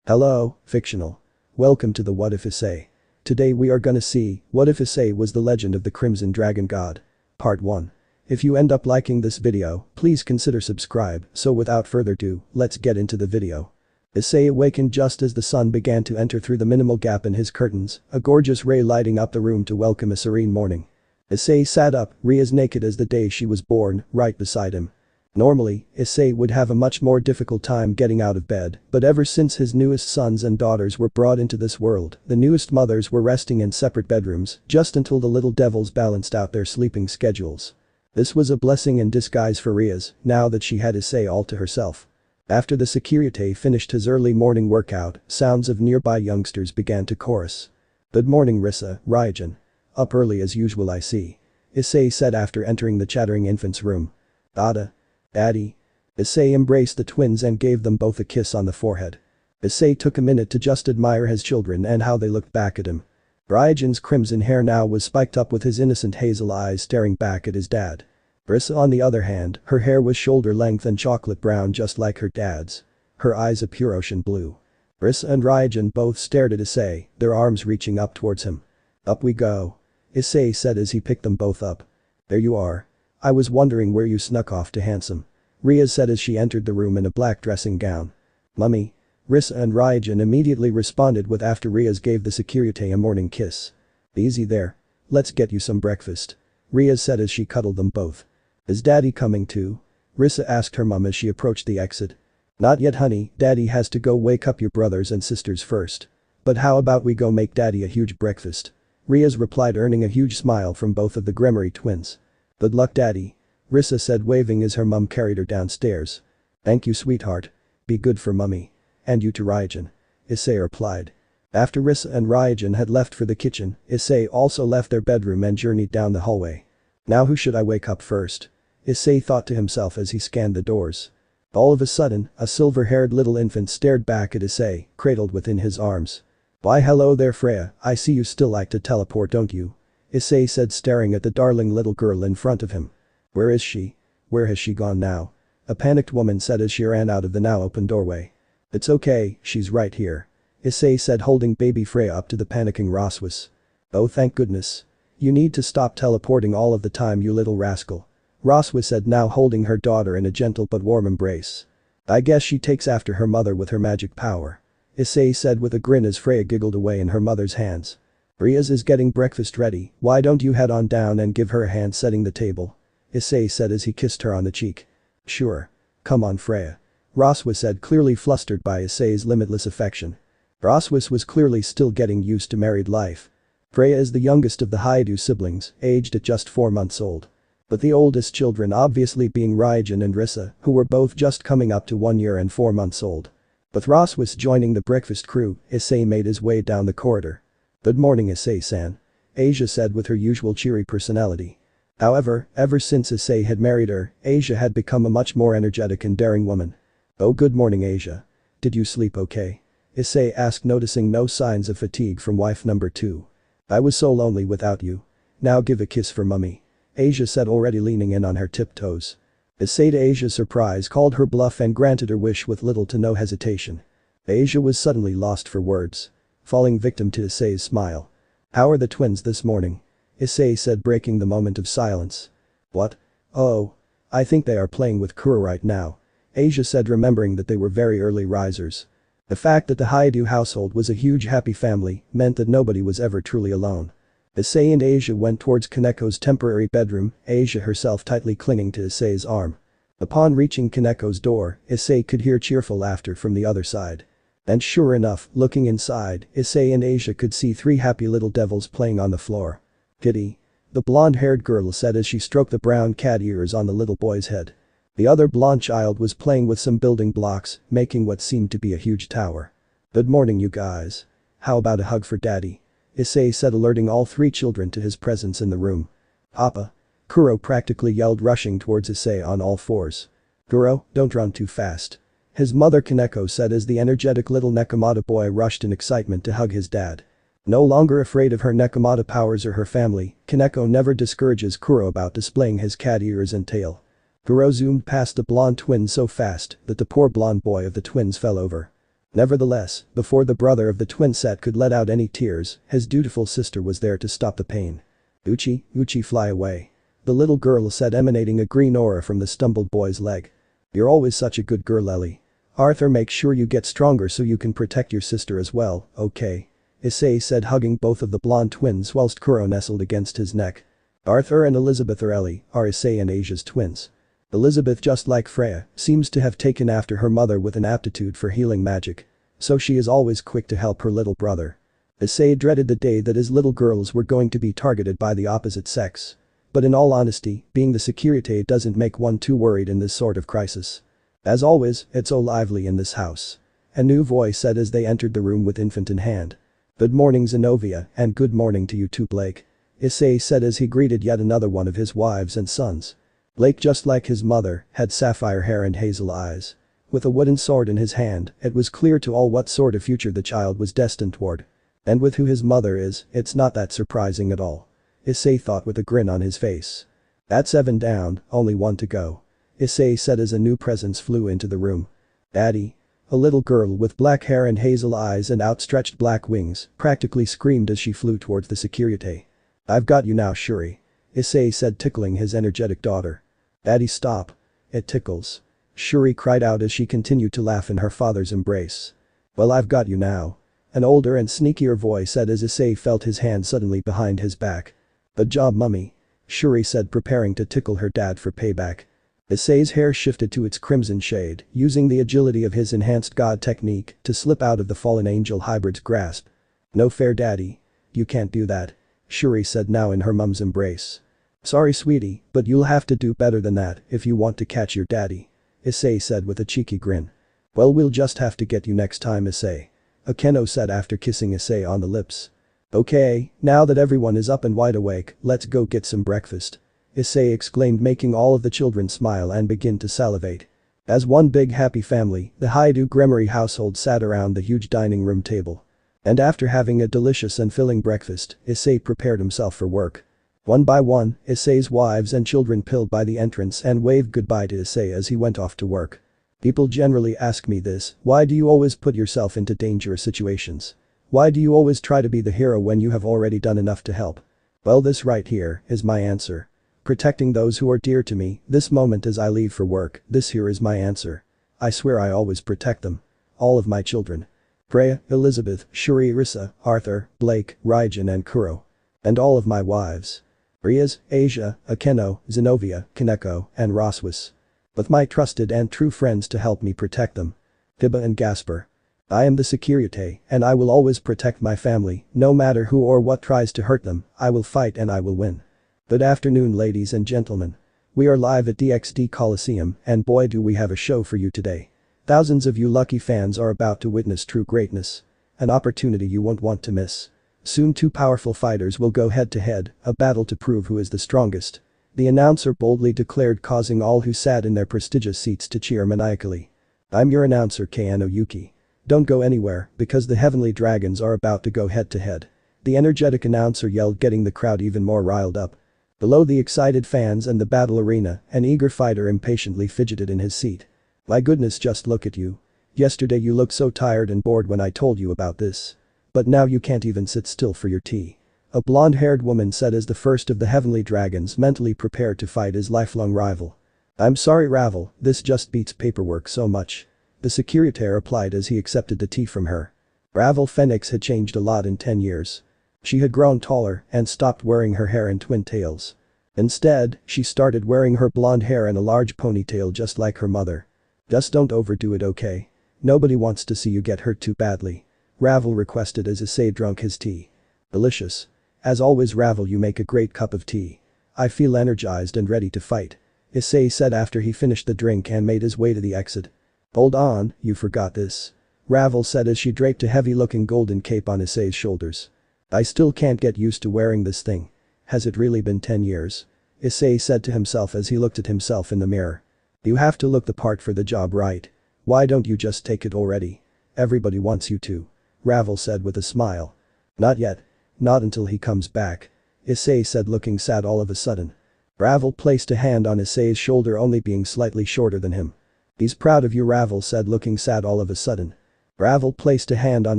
Hello, fictional. Welcome to the What If Issei. Today we are gonna see, what if Issei was the legend of the Crimson Dragon God? Part 1. If you end up liking this video, please consider subscribe, so without further ado, let's get into the video. Issei awakened just as the sun began to enter through the minimal gap in his curtains, a gorgeous ray lighting up the room to welcome a serene morning. Issei sat up, as naked as the day she was born, right beside him. Normally, Issei would have a much more difficult time getting out of bed, but ever since his newest sons and daughters were brought into this world, the newest mothers were resting in separate bedrooms, just until the little devils balanced out their sleeping schedules. This was a blessing in disguise for Riaz, now that she had Issei all to herself. After the security finished his early morning workout, sounds of nearby youngsters began to chorus. "Good morning Rissa, Ryajan. Up early as usual I see," Issei said after entering the chattering infant's room. "Ada. Daddy." Issei embraced the twins and gave them both a kiss on the forehead. Issei took a minute to just admire his children and how they looked back at him. Ryajan's crimson hair now was spiked up with his innocent hazel eyes staring back at his dad. Rissa on the other hand, her hair was shoulder length and chocolate brown just like her dad's. Her eyes a pure ocean blue. Rissa and Ryajan both stared at Issei, their arms reaching up towards him. "Up we go," Issei said as he picked them both up. "There you are. I was wondering where you snuck off to, handsome," Riaz said as she entered the room in a black dressing gown. "Mummy." Rissa and Ryajan immediately responded with after Riaz gave the security a morning kiss. "Easy there. Let's get you some breakfast," Riaz said as she cuddled them both. "Is Daddy coming too?" Rissa asked her mum as she approached the exit. "Not yet honey, Daddy has to go wake up your brothers and sisters first. But how about we go make Daddy a huge breakfast?" Riaz replied, earning a huge smile from both of the Gremory twins. "Good luck Daddy," Rissa said, waving as her mum carried her downstairs. "Thank you sweetheart. Be good for mummy. And you to Ryajan," Issei replied. After Rissa and Ryajan had left for the kitchen, Issei also left their bedroom and journeyed down the hallway. "Now who should I wake up first?" Issei thought to himself as he scanned the doors. All of a sudden, a silver-haired little infant stared back at Issei, cradled within his arms. "Why hello there Freya, I see you still like to teleport don't you?" Issei said, staring at the darling little girl in front of him. "Where is she? Where has she gone now?" a panicked woman said as she ran out of the now open doorway. "It's okay, she's right here," Issei said, holding baby Freya up to the panicking Roswis. "Oh thank goodness. You need to stop teleporting all of the time you little rascal," Roswis said, now holding her daughter in a gentle but warm embrace. "I guess she takes after her mother with her magic power," Issei said with a grin as Freya giggled away in her mother's hands. "Riaz is getting breakfast ready, why don't you head on down and give her a hand setting the table?" Issei said as he kissed her on the cheek. "Sure. Come on Freya," Roswis said, clearly flustered by Issei's limitless affection. Roswis was clearly still getting used to married life. Freya is the youngest of the Haidu siblings, aged at just 4 months old. But the oldest children obviously being Ryajan and Rissa, who were both just coming up to 1 year and 4 months old. With Roswis joining the breakfast crew, Issei made his way down the corridor. "Good morning Issei-san," Asia said with her usual cheery personality. However, ever since Issei had married her, Asia had become a much more energetic and daring woman. "Oh good morning Asia. Did you sleep okay?" Issei asked, noticing no signs of fatigue from wife number 2. "I was so lonely without you. Now give a kiss for mummy," Asia said, already leaning in on her tiptoes. Issei, to Asia's surprise, called her bluff and granted her wish with little to no hesitation. Asia was suddenly lost for words, falling victim to Issei's smile. "How are the twins this morning?" Issei said, breaking the moment of silence. "What? Oh. I think they are playing with Kuro right now," Asia said, remembering that they were very early risers. The fact that the Haidu household was a huge happy family meant that nobody was ever truly alone. Issei and Asia went towards Kaneko's temporary bedroom, Asia herself tightly clinging to Issei's arm. Upon reaching Kaneko's door, Issei could hear cheerful laughter from the other side. And sure enough, looking inside, Issei and Asia could see 3 happy little devils playing on the floor. "Kitty," the blonde-haired girl said as she stroked the brown cat ears on the little boy's head. The other blonde child was playing with some building blocks, making what seemed to be a huge tower. "Good morning you guys. How about a hug for Daddy?" Issei said, alerting all 3 children to his presence in the room. "Papa," Kuro practically yelled, rushing towards Issei on all 4s. "Kuro, don't run too fast," his mother Kaneko said as the energetic little Nekomata boy rushed in excitement to hug his dad. No longer afraid of her Nekomata powers or her family, Kaneko never discourages Kuro about displaying his cat ears and tail. Kuro zoomed past the blonde twins so fast that the poor blonde boy of the twins fell over. Nevertheless, before the brother of the twin set could let out any tears, his dutiful sister was there to stop the pain. Uchi, Uchi, fly away. The little girl said, emanating a green aura from the stumbled boy's leg. You're always such a good girl, Ellie. Arthur, make sure you get stronger so you can protect your sister as well, okay? Issei said, hugging both of the blonde twins whilst Kuro nestled against his neck. Arthur and Elizabeth, or Ellie, are Issei and Asia's twins. Elizabeth, just like Freya, seems to have taken after her mother with an aptitude for healing magic. So she is always quick to help her little brother. Issei dreaded the day that his little girls were going to be targeted by the opposite sex. But in all honesty, being the security doesn't make one too worried in this sort of crisis. As always, it's so lively in this house. A new voice said as they entered the room with infant in hand. Good morning, Zenobia, and good morning to you too, Blake. Issei said as he greeted yet another one of his wives and sons. Blake, just like his mother, had sapphire hair and hazel eyes. With a wooden sword in his hand, it was clear to all what sort of future the child was destined toward. And with who his mother is, it's not that surprising at all. Issei thought with a grin on his face. That's 7 down, only 1 to go. Issei said as a new presence flew into the room. Daddy. A little girl with black hair and hazel eyes and outstretched black wings practically screamed as she flew towards the security. I've got you now, Shuri. Issei said, tickling his energetic daughter. Daddy, stop. It tickles. Shuri cried out as she continued to laugh in her father's embrace. Well, I've got you now. An older and sneakier voice said as Issei felt his hand suddenly behind his back. Good job, mummy. Shuri said, preparing to tickle her dad for payback. Issei's hair shifted to its crimson shade, using the agility of his enhanced god technique to slip out of the fallen angel hybrid's grasp. No fair, daddy. You can't do that. Shuri said, now in her mum's embrace. Sorry, sweetie, but you'll have to do better than that if you want to catch your daddy. Issei said with a cheeky grin. Well, we'll just have to get you next time, Issei. Akeno said after kissing Issei on the lips. Okay, now that everyone is up and wide awake, let's go get some breakfast. Issei exclaimed, making all of the children smile and begin to salivate. As one big happy family, the Haidu Gremory household sat around the huge dining room table. And after having a delicious and filling breakfast, Issei prepared himself for work. One by one, Issei's wives and children piled by the entrance and waved goodbye to Issei as he went off to work. People generally ask me this, why do you always put yourself into dangerous situations? Why do you always try to be the hero when you have already done enough to help? Well, this right here is my answer. Protecting those who are dear to me, this moment as I leave for work, this here is my answer. I swear I always protect them. All of my children. Freya, Elizabeth, Shuri, Rissa, Arthur, Blake, Raijin and Kuro. And all of my wives. Riaz, Asia, Akeno, Zenobia, Kaneko, and Roswis. With my trusted and true friends to help me protect them. Tiba and Gasper. I am the security, and I will always protect my family, no matter who or what tries to hurt them, I will fight and I will win. Good afternoon, ladies and gentlemen. We are live at DxD Coliseum, and boy do we have a show for you today. Thousands of you lucky fans are about to witness true greatness. An opportunity you won't want to miss. Soon 2 powerful fighters will go head to head, a battle to prove who is the strongest. The announcer boldly declared, causing all who sat in their prestigious seats to cheer maniacally. I'm your announcer, Kano Yuki. Don't go anywhere, because the heavenly dragons are about to go head to head. The energetic announcer yelled, getting the crowd even more riled up. Below the excited fans and the battle arena, an eager fighter impatiently fidgeted in his seat. My goodness, just look at you. Yesterday you looked so tired and bored when I told you about this. But now you can't even sit still for your tea. A blonde-haired woman said as the first of the heavenly dragons mentally prepared to fight his lifelong rival. I'm sorry, Ravel, this just beats paperwork so much. The security replied as he accepted the tea from her. Ravel Phoenix had changed a lot in 10 years. She had grown taller and stopped wearing her hair in twin tails. Instead, she started wearing her blonde hair in a large ponytail just like her mother. Just don't overdo it, okay? Nobody wants to see you get hurt too badly. Ravel requested as Issei drank his tea. Delicious. As always, Ravel, you make a great cup of tea. I feel energized and ready to fight. Issei said after he finished the drink and made his way to the exit. Hold on, you forgot this. Ravel said as she draped a heavy-looking golden cape on Issei's shoulders. I still can't get used to wearing this thing. Has it really been 10 years? Issei said to himself as he looked at himself in the mirror. You have to look the part for the job, right? Why don't you just take it already? Everybody wants you to. Ravel said with a smile. Not yet. Not until he comes back. Issei said, looking sad all of a sudden. Ravel placed a hand on Issei's shoulder, only being slightly shorter than him. He's proud of you, Ravel said, looking sad all of a sudden. Ravel placed a hand on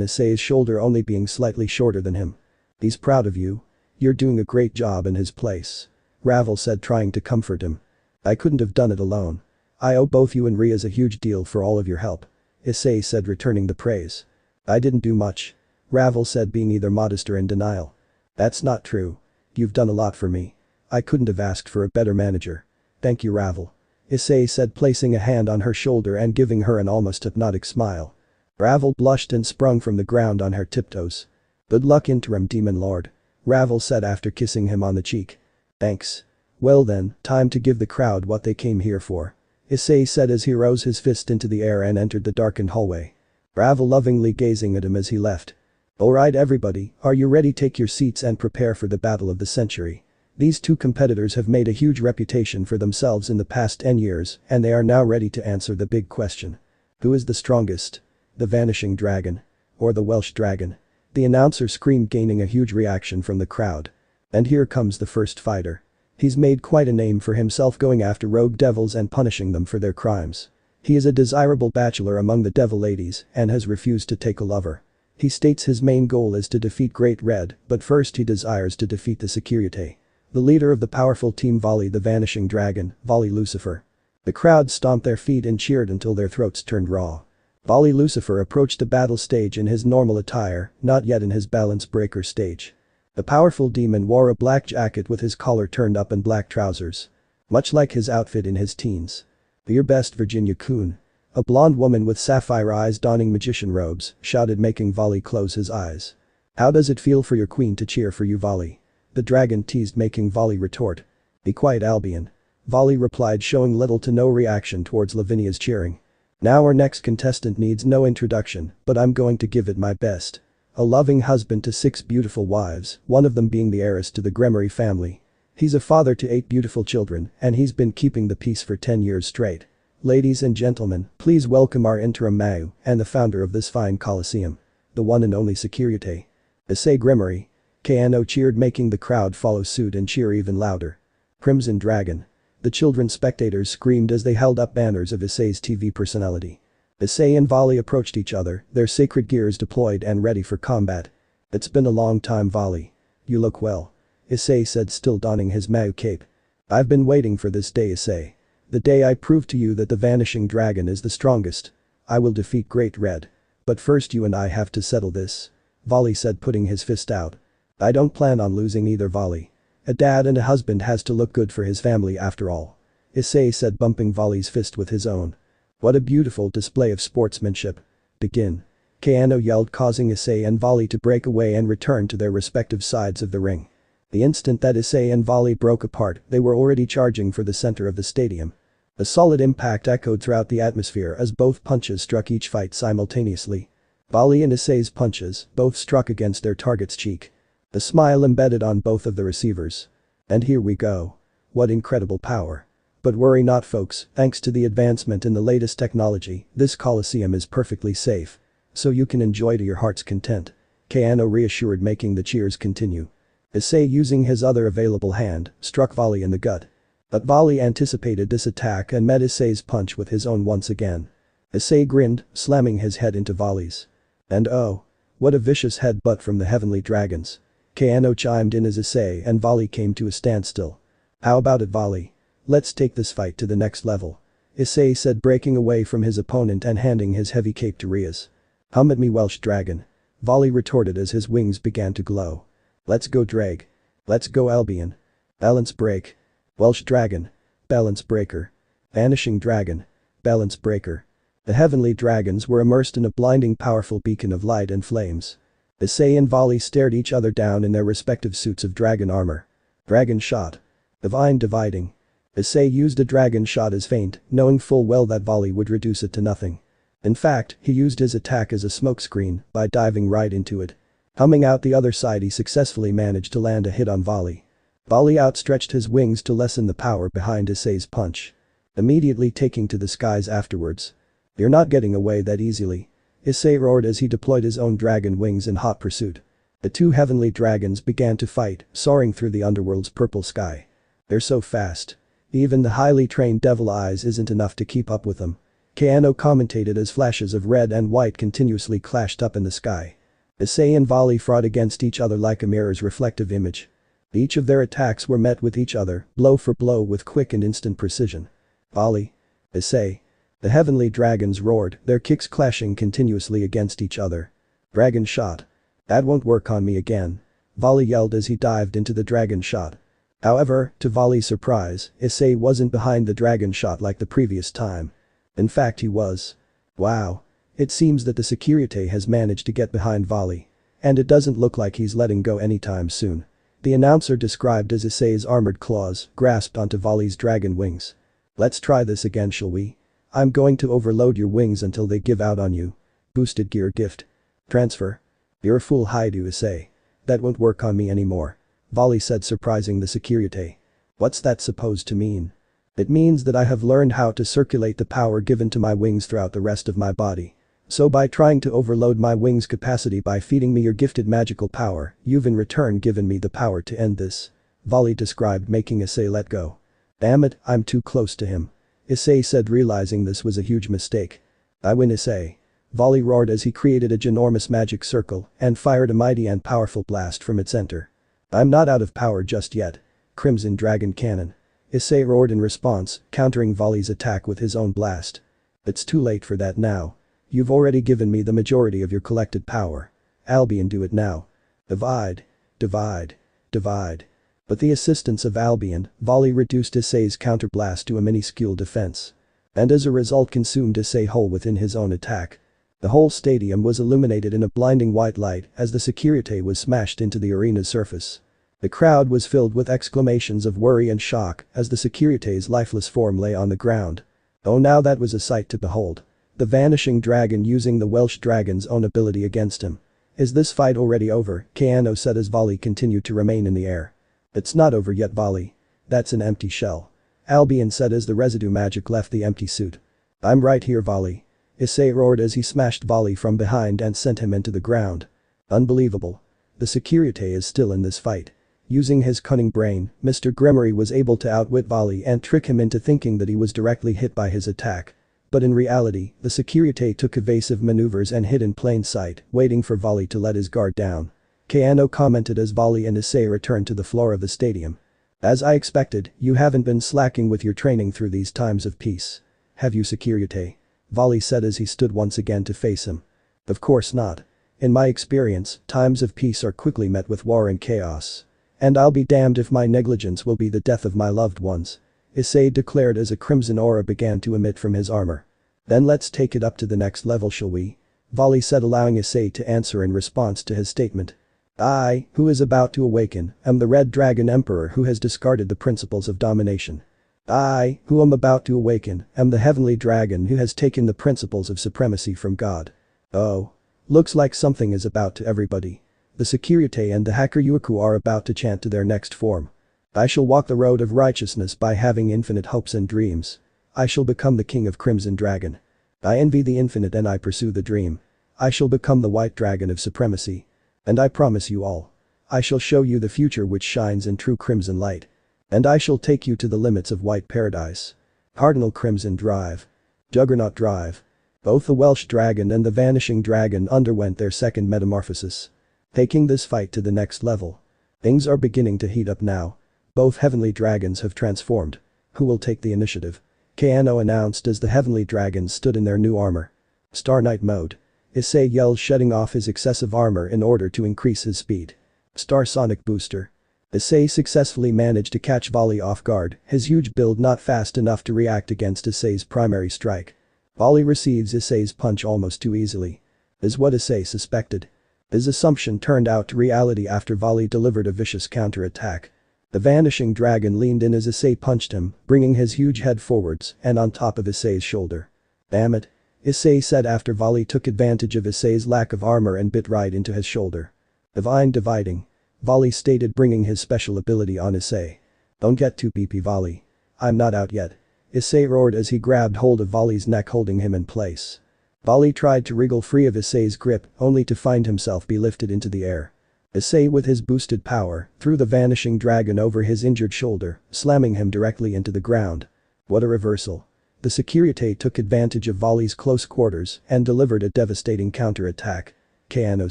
Issei's shoulder, only being slightly shorter than him. "He's proud of you. You're doing a great job in his place," Ravel said, trying to comfort him. "I couldn't have done it alone. I owe both you and Riaz a huge deal for all of your help," Issei said, returning the praise. "I didn't do much," Ravel said, being either modest or in denial. "That's not true. You've done a lot for me. I couldn't have asked for a better manager." "Thank you, Ravel," Issei said, placing a hand on her shoulder and giving her an almost hypnotic smile. Ravel blushed and sprung from the ground on her tiptoes. "Good luck, interim demon lord," Ravel said after kissing him on the cheek. "Thanks. Well then, time to give the crowd what they came here for," Issei said as he rose his fist into the air and entered the darkened hallway. Ravel lovingly gazing at him as he left. "Alright everybody, are you ready? Take your seats and prepare for the battle of the century. These two competitors have made a huge reputation for themselves in the past 10 years and they are now ready to answer the big question. Who is the strongest? The vanishing dragon? Or the Welsh dragon?" The announcer screamed, gaining a huge reaction from the crowd. "And here comes the first fighter. He's made quite a name for himself going after rogue devils and punishing them for their crimes. He is a desirable bachelor among the devil ladies and has refused to take a lover. He states his main goal is to defeat Great Red, but first he desires to defeat the Securite. The leader of the powerful team Volley the Vanishing Dragon, Volley Lucifer." The crowd stomped their feet and cheered until their throats turned raw. Volley Lucifer approached the battle stage in his normal attire, not yet in his balance breaker stage. The powerful demon wore a black jacket with his collar turned up and black trousers. Much like his outfit in his teens. "Your best, Virginia Coon," a blonde woman with sapphire eyes donning magician robes shouted, making Volley close his eyes. "How does it feel for your queen to cheer for you, Volley?" the dragon teased, making Volley retort. "Be quiet, Albion," Volley replied, showing little to no reaction towards Lavinia's cheering. "Now our next contestant needs no introduction, but I'm going to give it my best. A loving husband to 6 beautiful wives, one of them being the heiress to the Gremory family. He's a father to 8 beautiful children and he's been keeping the peace for 10 years straight. Ladies and gentlemen, please welcome our interim Mau and the founder of this fine coliseum. The one and only Securite. Issei Gremory." Kano cheered, making the crowd follow suit and cheer even louder. "Crimson Dragon." The children spectators screamed as they held up banners of Issei's TV personality. Issei and Volley approached each other, their sacred gears deployed and ready for combat. "It's been a long time, Volley. You look well," Issei said, still donning his Mau cape. "I've been waiting for this day, Issei. The day I prove to you that the Vanishing Dragon is the strongest. I will defeat Great Red. But first you and I have to settle this," Volley said, putting his fist out. "I don't plan on losing either, Volley. A dad and a husband has to look good for his family after all," Issei said, bumping Volley's fist with his own. "What a beautiful display of sportsmanship. Begin," Kano yelled, causing Issei and Volley to break away and return to their respective sides of the ring. The instant that Issei and Volley broke apart, they were already charging for the center of the stadium. A solid impact echoed throughout the atmosphere as both punches struck each fight simultaneously. Volley and Issei's punches both struck against their target's cheek. A smile embedded on both of the receivers. "And here we go. What incredible power. But worry not, folks, thanks to the advancement in the latest technology, this coliseum is perfectly safe. So you can enjoy to your heart's content," Kano reassured, making the cheers continue. Issei, using his other available hand, struck Volley in the gut. But Volley anticipated this attack and met Issei's punch with his own once again. Issei grinned, slamming his head into Volley's. And oh, what a vicious headbutt from the heavenly dragons. Kano chimed in as Issei and Volley came to a standstill. "How about it, Volley? Let's take this fight to the next level," Issei said, breaking away from his opponent and handing his heavy cape to Riaz. "Hum at me, Welsh dragon," Volley retorted as his wings began to glow. "Let's go, Drag. Let's go, Albion. Balance break. Welsh dragon. Balance breaker. Vanishing dragon. Balance breaker." The heavenly dragons were immersed in a blinding powerful beacon of light and flames. Issei and Volley stared each other down in their respective suits of dragon armor. Dragon shot. Divine dividing. Issei used a dragon shot as feint, knowing full well that Volley would reduce it to nothing. In fact, he used his attack as a smokescreen by diving right into it. Coming out the other side, he successfully managed to land a hit on Volley. Volley outstretched his wings to lessen the power behind Issei's punch. Immediately taking to the skies afterwards. "You're not getting away that easily," Issei roared as he deployed his own dragon wings in hot pursuit. The two heavenly dragons began to fight, soaring through the underworld's purple sky. "They're so fast. Even the highly trained devil eyes isn't enough to keep up with them," Keanu commentated as flashes of red and white continuously clashed up in the sky. Issei and volley fought against each other like a mirror's reflective image. Each of their attacks were met with each other, blow for blow with quick and instant precision. Volley. Issei. The heavenly dragons roared, their kicks clashing continuously against each other. Dragon shot. That won't work on me again. Volley yelled as he dived into the dragon shot. However, to Volley's surprise, Issei wasn't behind the dragon shot like the previous time. In fact he was. Wow. It seems that the Securite has managed to get behind Volley. And it doesn't look like he's letting go anytime soon. The announcer described as Issei's armored claws grasped onto Volley's dragon wings. Let's try this again, shall we? I'm going to overload your wings until they give out on you. Boosted gear gift. Transfer. You're a fool, Haidu Issei. That won't work on me anymore. Volley said, surprising the Securite. What's that supposed to mean? It means that I have learned how to circulate the power given to my wings throughout the rest of my body. So by trying to overload my wings' capacity by feeding me your gifted magical power, you've in return given me the power to end this. Volley described, making Issei let go. Damn it, I'm too close to him. Issei said, realizing this was a huge mistake. I win, Issei. Volley roared as he created a ginormous magic circle and fired a mighty and powerful blast from its center. I'm not out of power just yet. Crimson Dragon Cannon. Issei roared in response, countering Volley's attack with his own blast. It's too late for that now. You've already given me the majority of your collected power. Albion, do it now. Divide. Divide. Divide. With the assistance of Albion, Volley reduced Issei's counterblast to a minuscule defense. And as a result consumed Issei whole within his own attack. The whole stadium was illuminated in a blinding white light as the Securite was smashed into the arena's surface. The crowd was filled with exclamations of worry and shock as the Securite's lifeless form lay on the ground. Oh, now that was a sight to behold. The vanishing dragon using the Welsh dragon's own ability against him. Is this fight already over? Keanu said as Volley continued to remain in the air. It's not over yet, Volley. That's an empty shell. Albion said as the residue magic left the empty suit. I'm right here, Volley. Issei roared as he smashed Volley from behind and sent him into the ground. Unbelievable. The Securite is still in this fight. Using his cunning brain, Mr. Gremory was able to outwit Volley and trick him into thinking that he was directly hit by his attack. But in reality, the Securite took evasive maneuvers and hid in plain sight, waiting for Volley to let his guard down. Keanu commented as Volley and Issei returned to the floor of the stadium. As I expected, you haven't been slacking with your training through these times of peace. Have you, Securite? Volley said as he stood once again to face him. Of course not. In my experience, times of peace are quickly met with war and chaos. And I'll be damned if my negligence will be the death of my loved ones. Issei declared as a crimson aura began to emit from his armor. Then let's take it up to the next level, shall we? Volley said, allowing Issei to answer in response to his statement. I, who is about to awaken, am the Red Dragon Emperor who has discarded the principles of domination. I, who am about to awaken, am the Heavenly Dragon who has taken the principles of supremacy from God. Oh. Looks like something is about to everybody. The Securite and the Hacker Yuiku are about to chant to their next form. I shall walk the road of righteousness by having infinite hopes and dreams. I shall become the king of Crimson Dragon. I envy the infinite and I pursue the dream. I shall become the White Dragon of supremacy. And I promise you all. I shall show you the future which shines in true crimson light. And I shall take you to the limits of White Paradise. Cardinal Crimson Drive. Juggernaut Drive. Both the Welsh Dragon and the Vanishing Dragon underwent their second metamorphosis. Taking this fight to the next level. Things are beginning to heat up now. Both Heavenly Dragons have transformed. Who will take the initiative? Keanu announced as the Heavenly Dragons stood in their new armor. Star Knight mode. Issei yelled, shedding off his excessive armor in order to increase his speed. Star Sonic Booster. Issei successfully managed to catch Volley off guard, his huge build not fast enough to react against Issei's primary strike. Volley receives Issei's punch almost too easily. Is what Issei suspected. His assumption turned out to reality after Volley delivered a vicious counterattack. The Vanishing Dragon leaned in as Issei punched him, bringing his huge head forwards and on top of Issei's shoulder. Damn it. Issei said after Volley took advantage of Issei's lack of armor and bit right into his shoulder. Divine Dividing. Volley stated, bringing his special ability on Issei. Don't get too peepy, Volley. I'm not out yet. Issei roared as he grabbed hold of Volley's neck, holding him in place. Volley tried to wriggle free of Issei's grip, only to find himself be lifted into the air. Issei, with his boosted power, threw the Vanishing Dragon over his injured shoulder, slamming him directly into the ground. What a reversal. The Securite took advantage of Volley's close quarters and delivered a devastating counter-attack. Keanu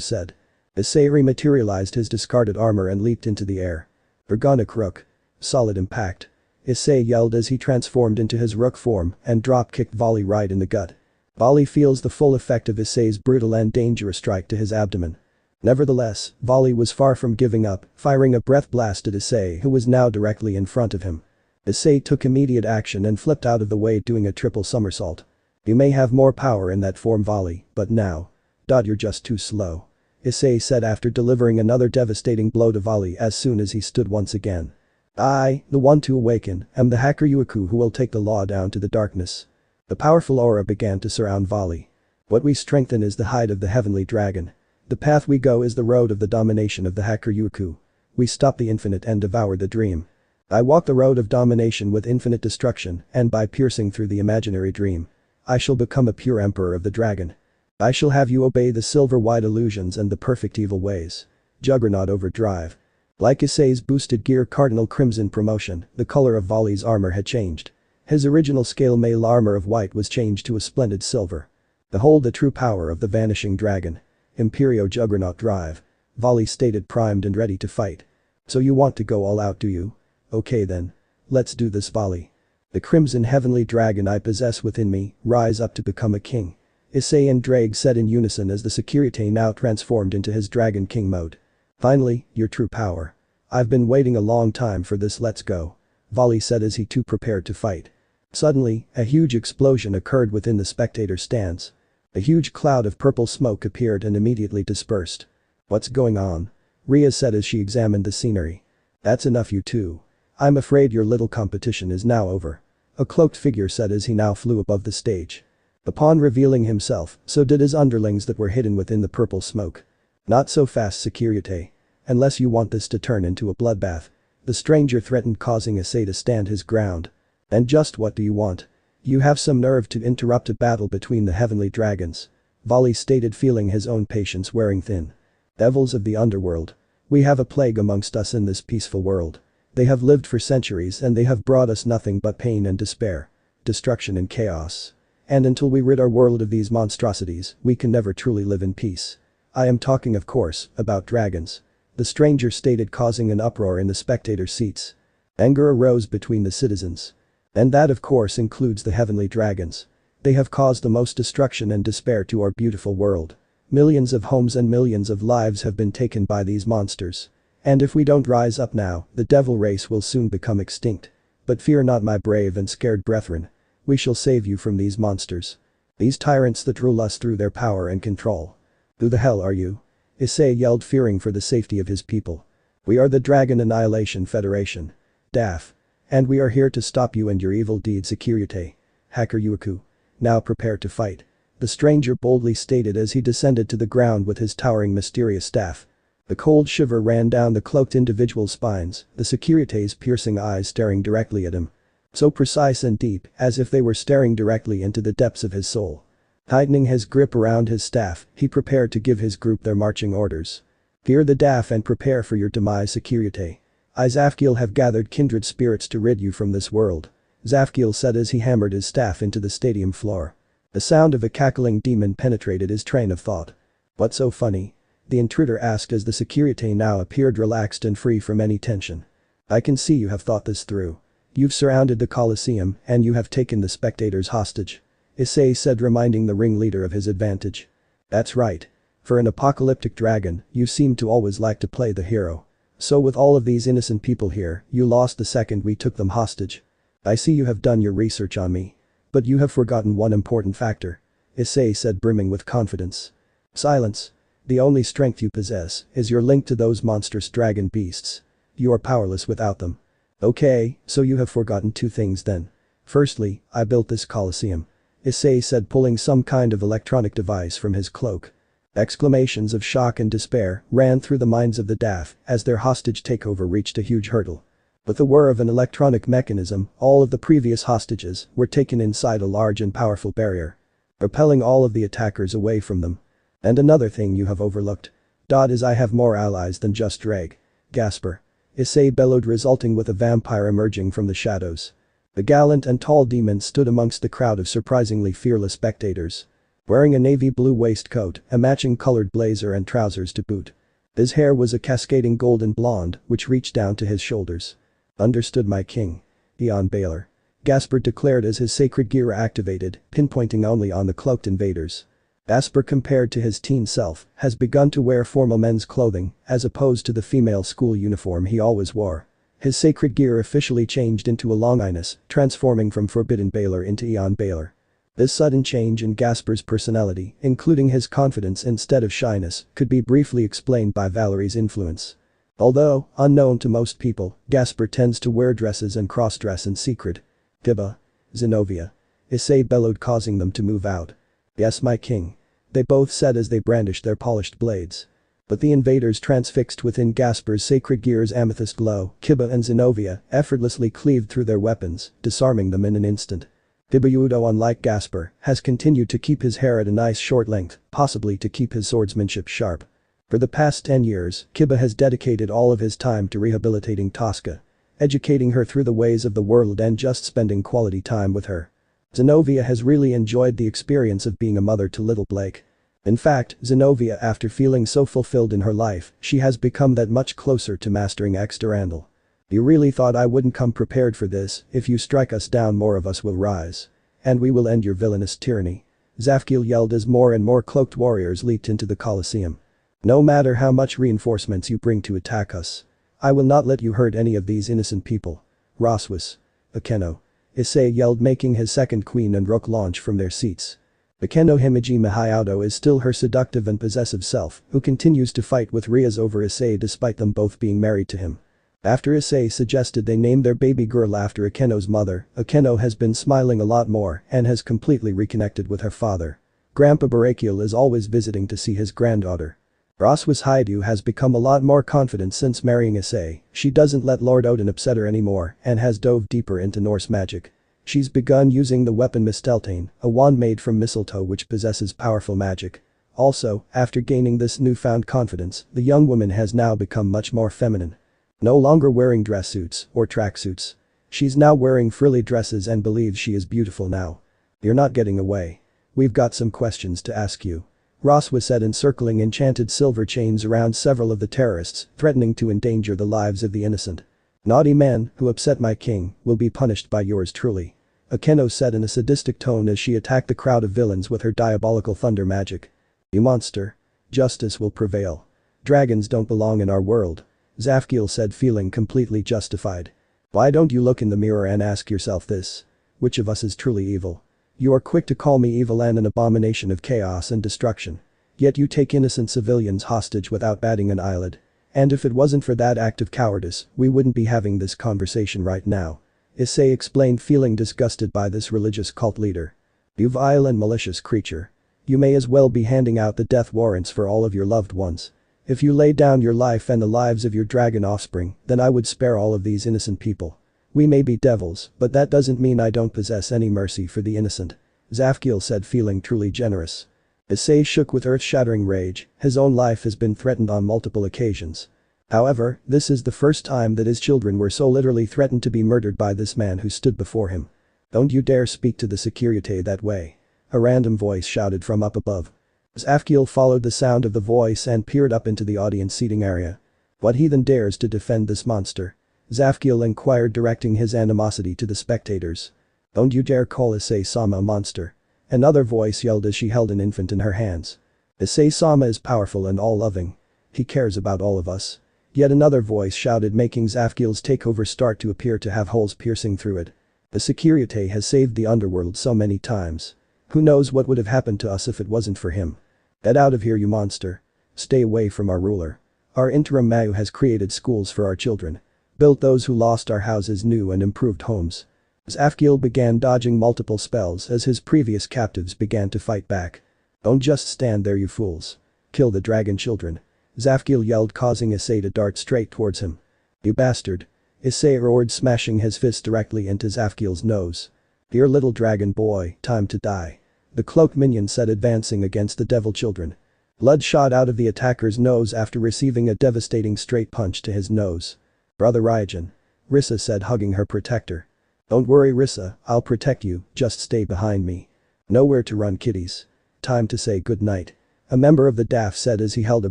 said. Issei rematerialized his discarded armor and leaped into the air. Organic Rook. Solid impact. Issei yelled as he transformed into his rook form and drop-kicked Volley right in the gut. Volley feels the full effect of Issei's brutal and dangerous strike to his abdomen. Nevertheless, Volley was far from giving up, firing a breath blast at Issei, who was now directly in front of him. Issei took immediate action and flipped out of the way, doing a triple somersault. You may have more power in that form, Volley, but now. You're just too slow. Issei said after delivering another devastating blow to Volley as soon as he stood once again. I, the one to awaken, am the hacker Yuiku who will take the law down to the darkness. The powerful aura began to surround Volley. What we strengthen is the hide of the heavenly dragon. The path we go is the road of the domination of the hacker Yuiku. We stop the infinite and devour the dream. I walk the road of domination with infinite destruction, and by piercing through the imaginary dream, I shall become a pure emperor of the dragon. I shall have you obey the silver-white illusions and the perfect evil ways. Juggernaut Overdrive. Like Issei's boosted gear Cardinal Crimson promotion, the color of Volley's armor had changed. His original scale mail armor of white was changed to a splendid silver. Behold the true power of the vanishing dragon. Imperio Juggernaut Drive. Volley stated, primed and ready to fight. So you want to go all out, do you? Okay then. Let's do this, Volley. The crimson heavenly dragon I possess within me, rise up to become a king. Issei and Drake said in unison as the Securite now transformed into his Dragon King mode. Finally, your true power. I've been waiting a long time for this, let's go. Volley said as he too prepared to fight. Suddenly, a huge explosion occurred within the spectator stands. A huge cloud of purple smoke appeared and immediately dispersed. What's going on? Ria said as she examined the scenery. That's enough, you two. I'm afraid your little competition is now over. A cloaked figure said as he now flew above the stage. Upon revealing himself, so did his underlings that were hidden within the purple smoke. Not so fast, Securite. Unless you want this to turn into a bloodbath. The stranger threatened, causing Issei to stand his ground. And just what do you want? You have some nerve to interrupt a battle between the heavenly dragons. Volley stated, feeling his own patience wearing thin. Devils of the underworld. We have a plague amongst us in this peaceful world. They have lived for centuries and they have brought us nothing but pain and despair. Destruction and chaos. And until we rid our world of these monstrosities, we can never truly live in peace. I am talking, of course, about dragons. The stranger stated, causing an uproar in the spectator seats. Anger arose between the citizens. And that of course includes the heavenly dragons. They have caused the most destruction and despair to our beautiful world. Millions of homes and millions of lives have been taken by these monsters. And if we don't rise up now, the devil race will soon become extinct. But fear not, my brave and scared brethren. We shall save you from these monsters. These tyrants that rule us through their power and control. Who the hell are you? Issei yelled, fearing for the safety of his people. We are the Dragon Annihilation Federation. DAF. And we are here to stop you and your evil deeds, Securite. Hacker Yuiku. Now prepare to fight. The stranger boldly stated as he descended to the ground with his towering mysterious staff. The cold shiver ran down the cloaked individual's spines, the Securite's piercing eyes staring directly at him. So precise and deep, as if they were staring directly into the depths of his soul. Tightening his grip around his staff, he prepared to give his group their marching orders. Fear the DAF and prepare for your demise, Securite. I Zafkiel have gathered kindred spirits to rid you from this world. Zafkiel said as he hammered his staff into the stadium floor. The sound of a cackling demon penetrated his train of thought. What's so funny? The intruder asked as the Securite now appeared relaxed and free from any tension. I can see you have thought this through. You've surrounded the Colosseum and you have taken the spectators hostage. Issei said, reminding the ringleader of his advantage. That's right. For an apocalyptic dragon, you seem to always like to play the hero. So with all of these innocent people here, you lost the second we took them hostage. I see you have done your research on me. But you have forgotten one important factor. Issei said, brimming with confidence. Silence. The only strength you possess is your link to those monstrous dragon beasts. You are powerless without them. Okay, so you have forgotten two things then. Firstly, I built this Colosseum. Issei said, pulling some kind of electronic device from his cloak. Exclamations of shock and despair ran through the minds of the DAF as their hostage takeover reached a huge hurdle. With the whir of an electronic mechanism, all of the previous hostages were taken inside a large and powerful barrier, repelling all of the attackers away from them. And another thing you have overlooked. Is I have more allies than just Drake. Gasper. Issei bellowed, resulting with a vampire emerging from the shadows. The gallant and tall demon stood amongst the crowd of surprisingly fearless spectators. Wearing a navy blue waistcoat, a matching colored blazer and trousers to boot. His hair was a cascading golden blonde, which reached down to his shoulders. "Understood, my king." Eon Baylor. Gasper declared as his sacred gear activated, pinpointing only on the cloaked invaders. Gasper, compared to his teen self, has begun to wear formal men's clothing, as opposed to the female school uniform he always wore. His sacred gear officially changed into a Longinus, transforming from Forbidden Baylor into Eon Baylor. This sudden change in Gasper's personality, including his confidence instead of shyness, could be briefly explained by Valerie's influence. Although unknown to most people, Gasper tends to wear dresses and cross-dress in secret. "Tiba. Zenobia." Issei bellowed, causing them to move out. "Yes, my king." They both said as they brandished their polished blades. But the invaders, transfixed within Gasper's sacred gear's amethyst glow, Kiba and Zenobia, effortlessly cleaved through their weapons, disarming them in an instant. Tibuyudo, unlike Gasper, has continued to keep his hair at a nice short length, possibly to keep his swordsmanship sharp. For the past 10 years, Kiba has dedicated all of his time to rehabilitating Tosca. Educating her through the ways of the world and just spending quality time with her. Zenobia has really enjoyed the experience of being a mother to little Blake. In fact, Zenobia, after feeling so fulfilled in her life, she has become that much closer to mastering X Durandal. "You really thought I wouldn't come prepared for this? If you strike us down, more of us will rise. And we will end your villainous tyranny." Zafkiel yelled as more and more cloaked warriors leaped into the Colosseum. "No matter how much reinforcements you bring to attack us, I will not let you hurt any of these innocent people." Roswas. Akeno. Issei yelled, making his second queen and Rook launch from their seats. Akeno Himejima Hayato is still her seductive and possessive self, who continues to fight with Rias over Issei despite them both being married to him. After Issei suggested they name their baby girl after Akeno's mother, Akeno has been smiling a lot more and has completely reconnected with her father. Grandpa Barakiel is always visiting to see his granddaughter. Roswas Haidu has become a lot more confident since marrying Issei. She doesn't let Lord Odin upset her anymore and has dove deeper into Norse magic. She's begun using the weapon Misteltein, a wand made from mistletoe which possesses powerful magic. Also, after gaining this newfound confidence, the young woman has now become much more feminine. No longer wearing dress suits or tracksuits. She's now wearing frilly dresses and believes she is beautiful now. "You're not getting away. We've got some questions to ask you." Roswas said, encircling enchanted silver chains around several of the terrorists, threatening to endanger the lives of the innocent. "Naughty men who upset my king will be punished by yours truly," Akeno said in a sadistic tone as she attacked the crowd of villains with her diabolical thunder magic. "You monster. Justice will prevail. Dragons don't belong in our world," Zafkiel said, feeling completely justified. "Why don't you look in the mirror and ask yourself this? Which of us is truly evil? You are quick to call me evil and an abomination of chaos and destruction. Yet you take innocent civilians hostage without batting an eyelid. And if it wasn't for that act of cowardice, we wouldn't be having this conversation right now," Issei explained, feeling disgusted by this religious cult leader. "You vile and malicious creature. You may as well be handing out the death warrants for all of your loved ones. If you lay down your life and the lives of your dragon offspring, then I would spare all of these innocent people. We may be devils, but that doesn't mean I don't possess any mercy for the innocent," Zafkiel said, feeling truly generous. Issei shook with earth-shattering rage. His own life has been threatened on multiple occasions. However, this is the first time that his children were so literally threatened to be murdered by this man who stood before him. "Don't you dare speak to the security that way," a random voice shouted from up above. Zafkiel followed the sound of the voice and peered up into the audience seating area. "What heathen dares to defend this monster?" Zafkiel inquired, directing his animosity to the spectators. "Don't you dare call Issei-sama a monster," another voice yelled as she held an infant in her hands. "Issei-sama is powerful and all-loving. He cares about all of us." Yet another voice shouted, making Zafkiel's takeover start to appear to have holes piercing through it. "The security has saved the underworld so many times. Who knows what would have happened to us if it wasn't for him. Get out of here, you monster. Stay away from our ruler. Our interim Mayu has created schools for our children. Built those who lost our houses new and improved homes." Zafkiel began dodging multiple spells as his previous captives began to fight back. "Don't just stand there, you fools. Kill the dragon children," Zafkiel yelled, causing Issei to dart straight towards him. "You bastard." Issei roared, smashing his fist directly into Zafkiel's nose. "Dear little dragon boy, time to die," the cloaked minion said, advancing against the devil children. Blood shot out of the attacker's nose after receiving a devastating straight punch to his nose. "Brother Raijin," Rissa said, hugging her protector. Don't worry Rissa, I'll protect you, just stay behind me. Nowhere to run kiddies. Time to say goodnight. A member of the DAF said as he held a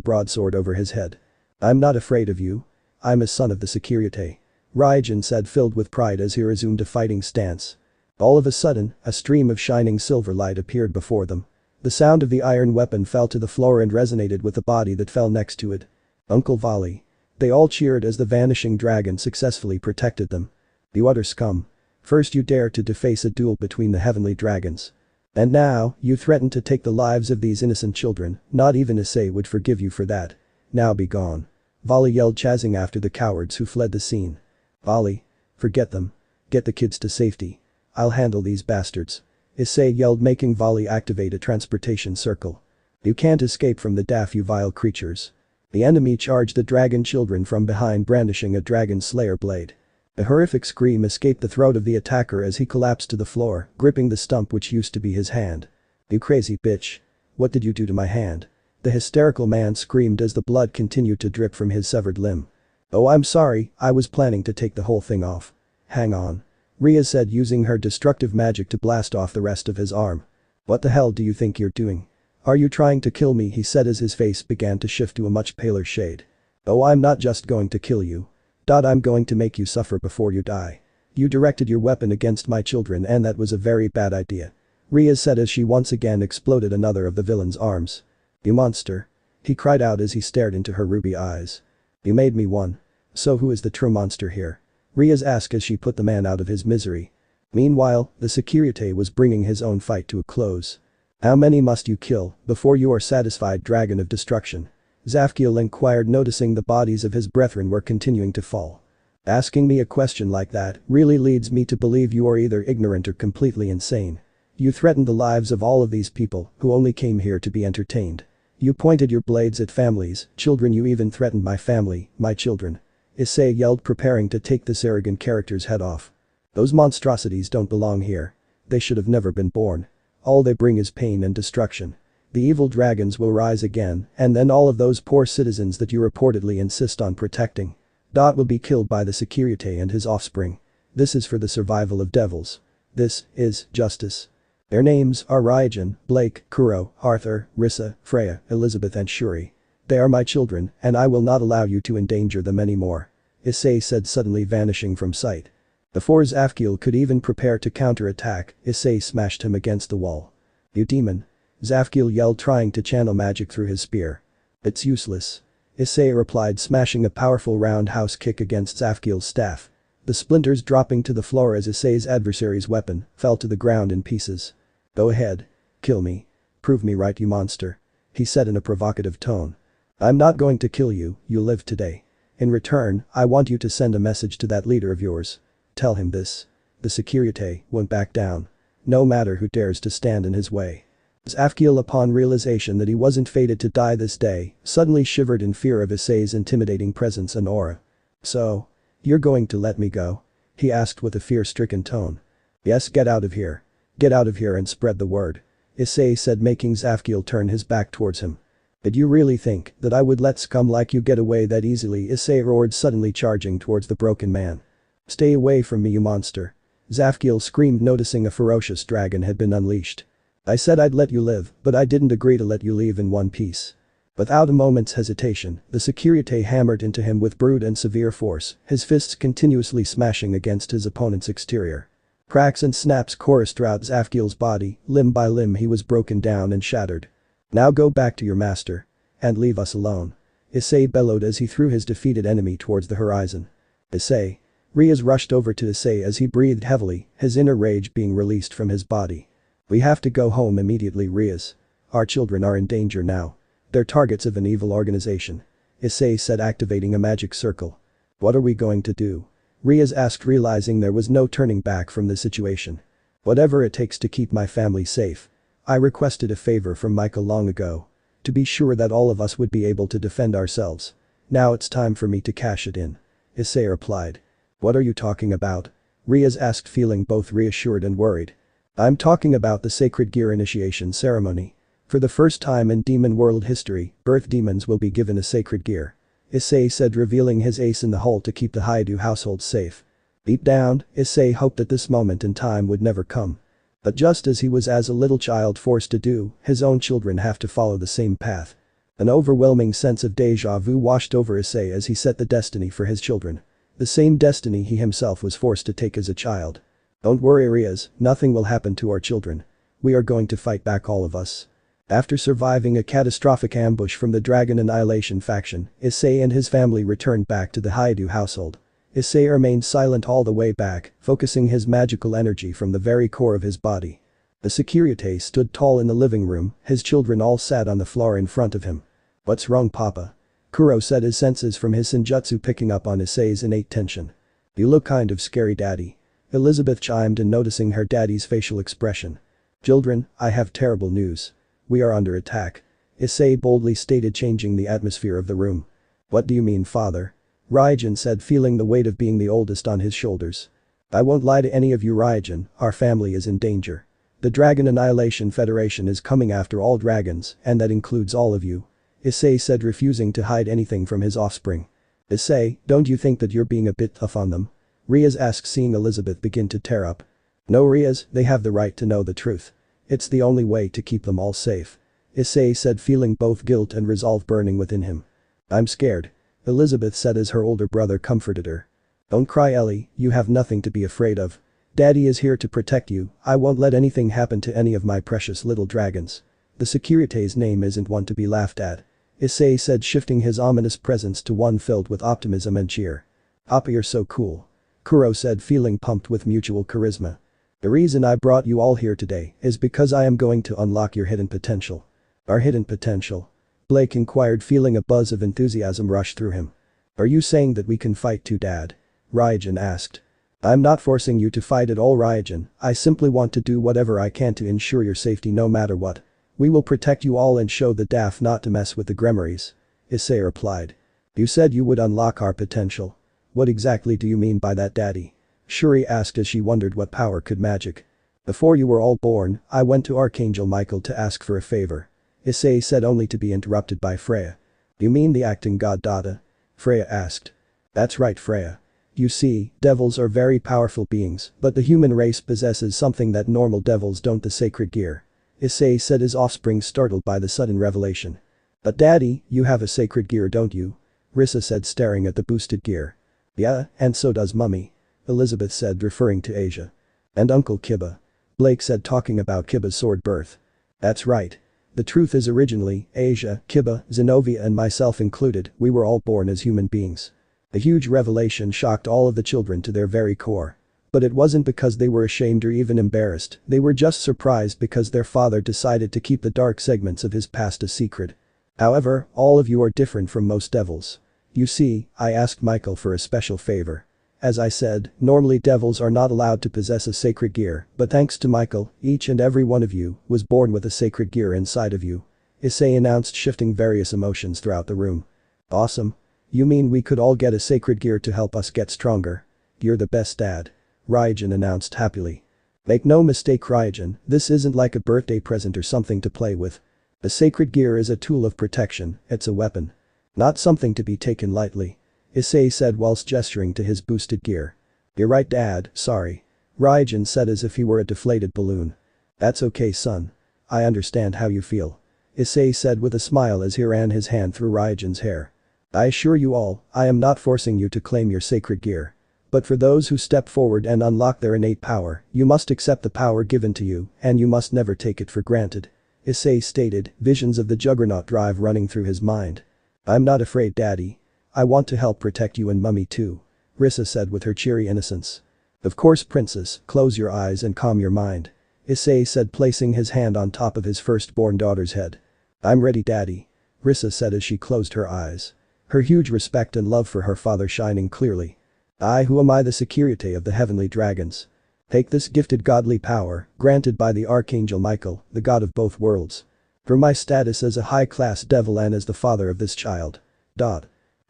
broadsword over his head. I'm not afraid of you. I'm a son of the Security. Raijin said filled with pride as he resumed a fighting stance. All of a sudden, a stream of shining silver light appeared before them. The sound of the iron weapon fell to the floor and resonated with the body that fell next to it. Uncle Vali. They all cheered as the vanishing dragon successfully protected them. You utter scum. First you dare to deface a duel between the heavenly dragons. And now, you threaten to take the lives of these innocent children, not even Issei would forgive you for that. Now be gone. Vali yelled, chasing after the cowards who fled the scene. Vali. Forget them. Get the kids to safety. I'll handle these bastards. Issei yelled, making Vali activate a transportation circle. You can't escape from the DAF, you vile creatures. The enemy charged the dragon children from behind, brandishing a dragon slayer blade. A horrific scream escaped the throat of the attacker as he collapsed to the floor, gripping the stump which used to be his hand. You crazy bitch. What did you do to my hand? The hysterical man screamed as the blood continued to drip from his severed limb. Oh, I'm sorry, I was planning to take the whole thing off. Hang on. Ria said, using her destructive magic to blast off the rest of his arm. What the hell do you think you're doing? Are you trying to kill me? He said as his face began to shift to a much paler shade. Oh, I'm not just going to kill you. I'm going to make you suffer before you die. You directed your weapon against my children and that was a very bad idea. Ria said as she once again exploded another of the villain's arms. You monster. He cried out as he stared into her ruby eyes. You made me one. So who is the true monster here? Riaz asked as she put the man out of his misery. Meanwhile, the Security was bringing his own fight to a close. How many must you kill before you are satisfied, dragon of destruction? Zafkiel inquired, noticing the bodies of his brethren were continuing to fall. Asking me a question like that really leads me to believe you are either ignorant or completely insane. You threatened the lives of all of these people who only came here to be entertained. You pointed your blades at families, children. You even threatened my family, my children. Issei yelled, preparing to take this arrogant character's head off. Those monstrosities don't belong here. They should have never been born. All they bring is pain and destruction. The evil dragons will rise again, and then all of those poor citizens that you reportedly insist on protecting. Will be killed by the Security and his offspring. This is for the survival of devils. This is justice. Their names are Raijin, Blake, Kuro, Arthur, Rissa, Freya, Elizabeth and Shuri. They are my children, and I will not allow you to endanger them anymore. Issei said, suddenly vanishing from sight. Before Zafkiel could even prepare to counterattack, Issei smashed him against the wall. You demon. Zafkiel yelled, trying to channel magic through his spear. It's useless. Issei replied, smashing a powerful roundhouse kick against Zafkiel's staff. The splinters dropping to the floor as Issei's adversary's weapon fell to the ground in pieces. Go ahead. Kill me. Prove me right, you monster. He said in a provocative tone. I'm not going to kill you, you live today. In return, I want you to send a message to that leader of yours. Tell him this. The Security won't back down. No matter who dares to stand in his way. Zafkiel, upon realization that he wasn't fated to die this day, suddenly shivered in fear of Issei's intimidating presence and aura. So? You're going to let me go? He asked with a fear-stricken tone. Yes, get out of here. Get out of here and spread the word. Issei said, making Zafkiel turn his back towards him. Did you really think that I would let scum like you get away that easily? Issei roared, suddenly charging towards the broken man. Stay away from me, you monster. Zafkiel screamed, noticing a ferocious dragon had been unleashed. I said I'd let you live, but I didn't agree to let you leave in one piece. Without a moment's hesitation, the Security hammered into him with brute and severe force, his fists continuously smashing against his opponent's exterior. Cracks and snaps chorused throughout Zafkiel's body, limb by limb he was broken down and shattered. Now go back to your master. And leave us alone. Issei bellowed as he threw his defeated enemy towards the horizon. Issei. Riaz rushed over to Issei as he breathed heavily, his inner rage being released from his body. We have to go home immediately, Riaz. Our children are in danger now. They're targets of an evil organization. Issei said, activating a magic circle. What are we going to do? Riaz asked, realizing there was no turning back from the situation. Whatever it takes to keep my family safe. I requested a favor from Michael long ago. To be sure that all of us would be able to defend ourselves. Now it's time for me to cash it in. Issei replied. What are you talking about? Riaz asked, feeling both reassured and worried. I'm talking about the Sacred Gear initiation ceremony. For the first time in demon world history, birth demons will be given a sacred gear. Issei said, revealing his ace in the hole to keep the Haidu household safe. Deep down, Issei hoped that this moment in time would never come. But just as he was as a little child forced to do, his own children have to follow the same path. An overwhelming sense of déjà vu washed over Issei as he set the destiny for his children. The same destiny he himself was forced to take as a child. Don't worry Riaz, nothing will happen to our children. We are going to fight back all of us. After surviving a catastrophic ambush from the Dragon Annihilation faction, Issei and his family returned back to the Haidu household. Issei remained silent all the way back, focusing his magical energy from the very core of his body. The security stood tall in the living room, his children all sat on the floor in front of him. "What's wrong Papa?" Kuro said, his senses from his senjutsu picking up on Issei's innate tension. "You look kind of scary Daddy." Elizabeth chimed in, noticing her daddy's facial expression. "Children, I have terrible news. We are under attack," Issei boldly stated, changing the atmosphere of the room. "What do you mean father?" Raijin said, feeling the weight of being the oldest on his shoulders. "I won't lie to any of you Raijin, our family is in danger. The Dragon Annihilation Federation is coming after all dragons, and that includes all of you," Issei said, refusing to hide anything from his offspring. "Issei, don't you think that you're being a bit tough on them?" Riaz asked, seeing Elizabeth begin to tear up. "No Riaz, they have the right to know the truth. It's the only way to keep them all safe," Issei said, feeling both guilt and resolve burning within him. "I'm scared," Elizabeth said as her older brother comforted her. "Don't cry Ellie, you have nothing to be afraid of. Daddy is here to protect you, I won't let anything happen to any of my precious little dragons." The security's name isn't one to be laughed at, Issei said, shifting his ominous presence to one filled with optimism and cheer. "Papa, you're so cool," Kuro said, feeling pumped with mutual charisma. "The reason I brought you all here today is because I am going to unlock your hidden potential." "Our hidden potential?" Blake inquired, feeling a buzz of enthusiasm rush through him. "Are you saying that we can fight too Dad?" Raijin asked. "I'm not forcing you to fight at all Raijin, I simply want to do whatever I can to ensure your safety no matter what. We will protect you all and show the DAF not to mess with the Grimoires," Issei replied. "You said you would unlock our potential. What exactly do you mean by that Daddy?" Shuri asked as she wondered what power could magic. "Before you were all born, I went to Archangel Michael to ask for a favor," Issei said, only to be interrupted by Freya. "You mean the acting god Dada?" Freya asked. "That's right Freya. You see, devils are very powerful beings, but the human race possesses something that normal devils don't, the sacred gear," Issei said, his offspring startled by the sudden revelation. "But Daddy, you have a sacred gear don't you?" Rissa said, staring at the boosted gear. "Yeah, and so does Mummy," Elizabeth said, referring to Asia. "And Uncle Kiba," Blake said, talking about Kiba's sword birth. "That's right. The truth is, originally, Asia, Kiba, Zenobia and myself included, we were all born as human beings." The huge revelation shocked all of the children to their very core. But it wasn't because they were ashamed or even embarrassed, they were just surprised because their father decided to keep the dark segments of his past a secret. "However, all of you are different from most devils. You see, I asked Michael for a special favor. As I said, normally devils are not allowed to possess a sacred gear, but thanks to Michael, each and every one of you was born with a sacred gear inside of you," Issei announced, shifting various emotions throughout the room. "Awesome. You mean we could all get a sacred gear to help us get stronger? You're the best Dad," Raijin announced happily. "Make no mistake Raijin, this isn't like a birthday present or something to play with. The sacred gear is a tool of protection, it's a weapon. Not something to be taken lightly," Issei said whilst gesturing to his boosted gear. "You're right Dad, sorry," Raijin said as if he were a deflated balloon. "That's okay son. I understand how you feel," Issei said with a smile as he ran his hand through Raijin's hair. "I assure you all, I am not forcing you to claim your sacred gear. But for those who step forward and unlock their innate power, you must accept the power given to you, and you must never take it for granted," Issei stated, visions of the Juggernaut drive running through his mind. "I'm not afraid Daddy. I want to help protect you and Mummy too," Rissa said with her cheery innocence. "Of course Princess, close your eyes and calm your mind," Issei said, placing his hand on top of his firstborn daughter's head. "I'm ready Daddy," Rissa said as she closed her eyes. Her huge respect and love for her father shining clearly. Who am I, the security of the heavenly dragons? Take this gifted godly power, granted by the Archangel Michael, the god of both worlds. For my status as a high-class devil and as the father of this child.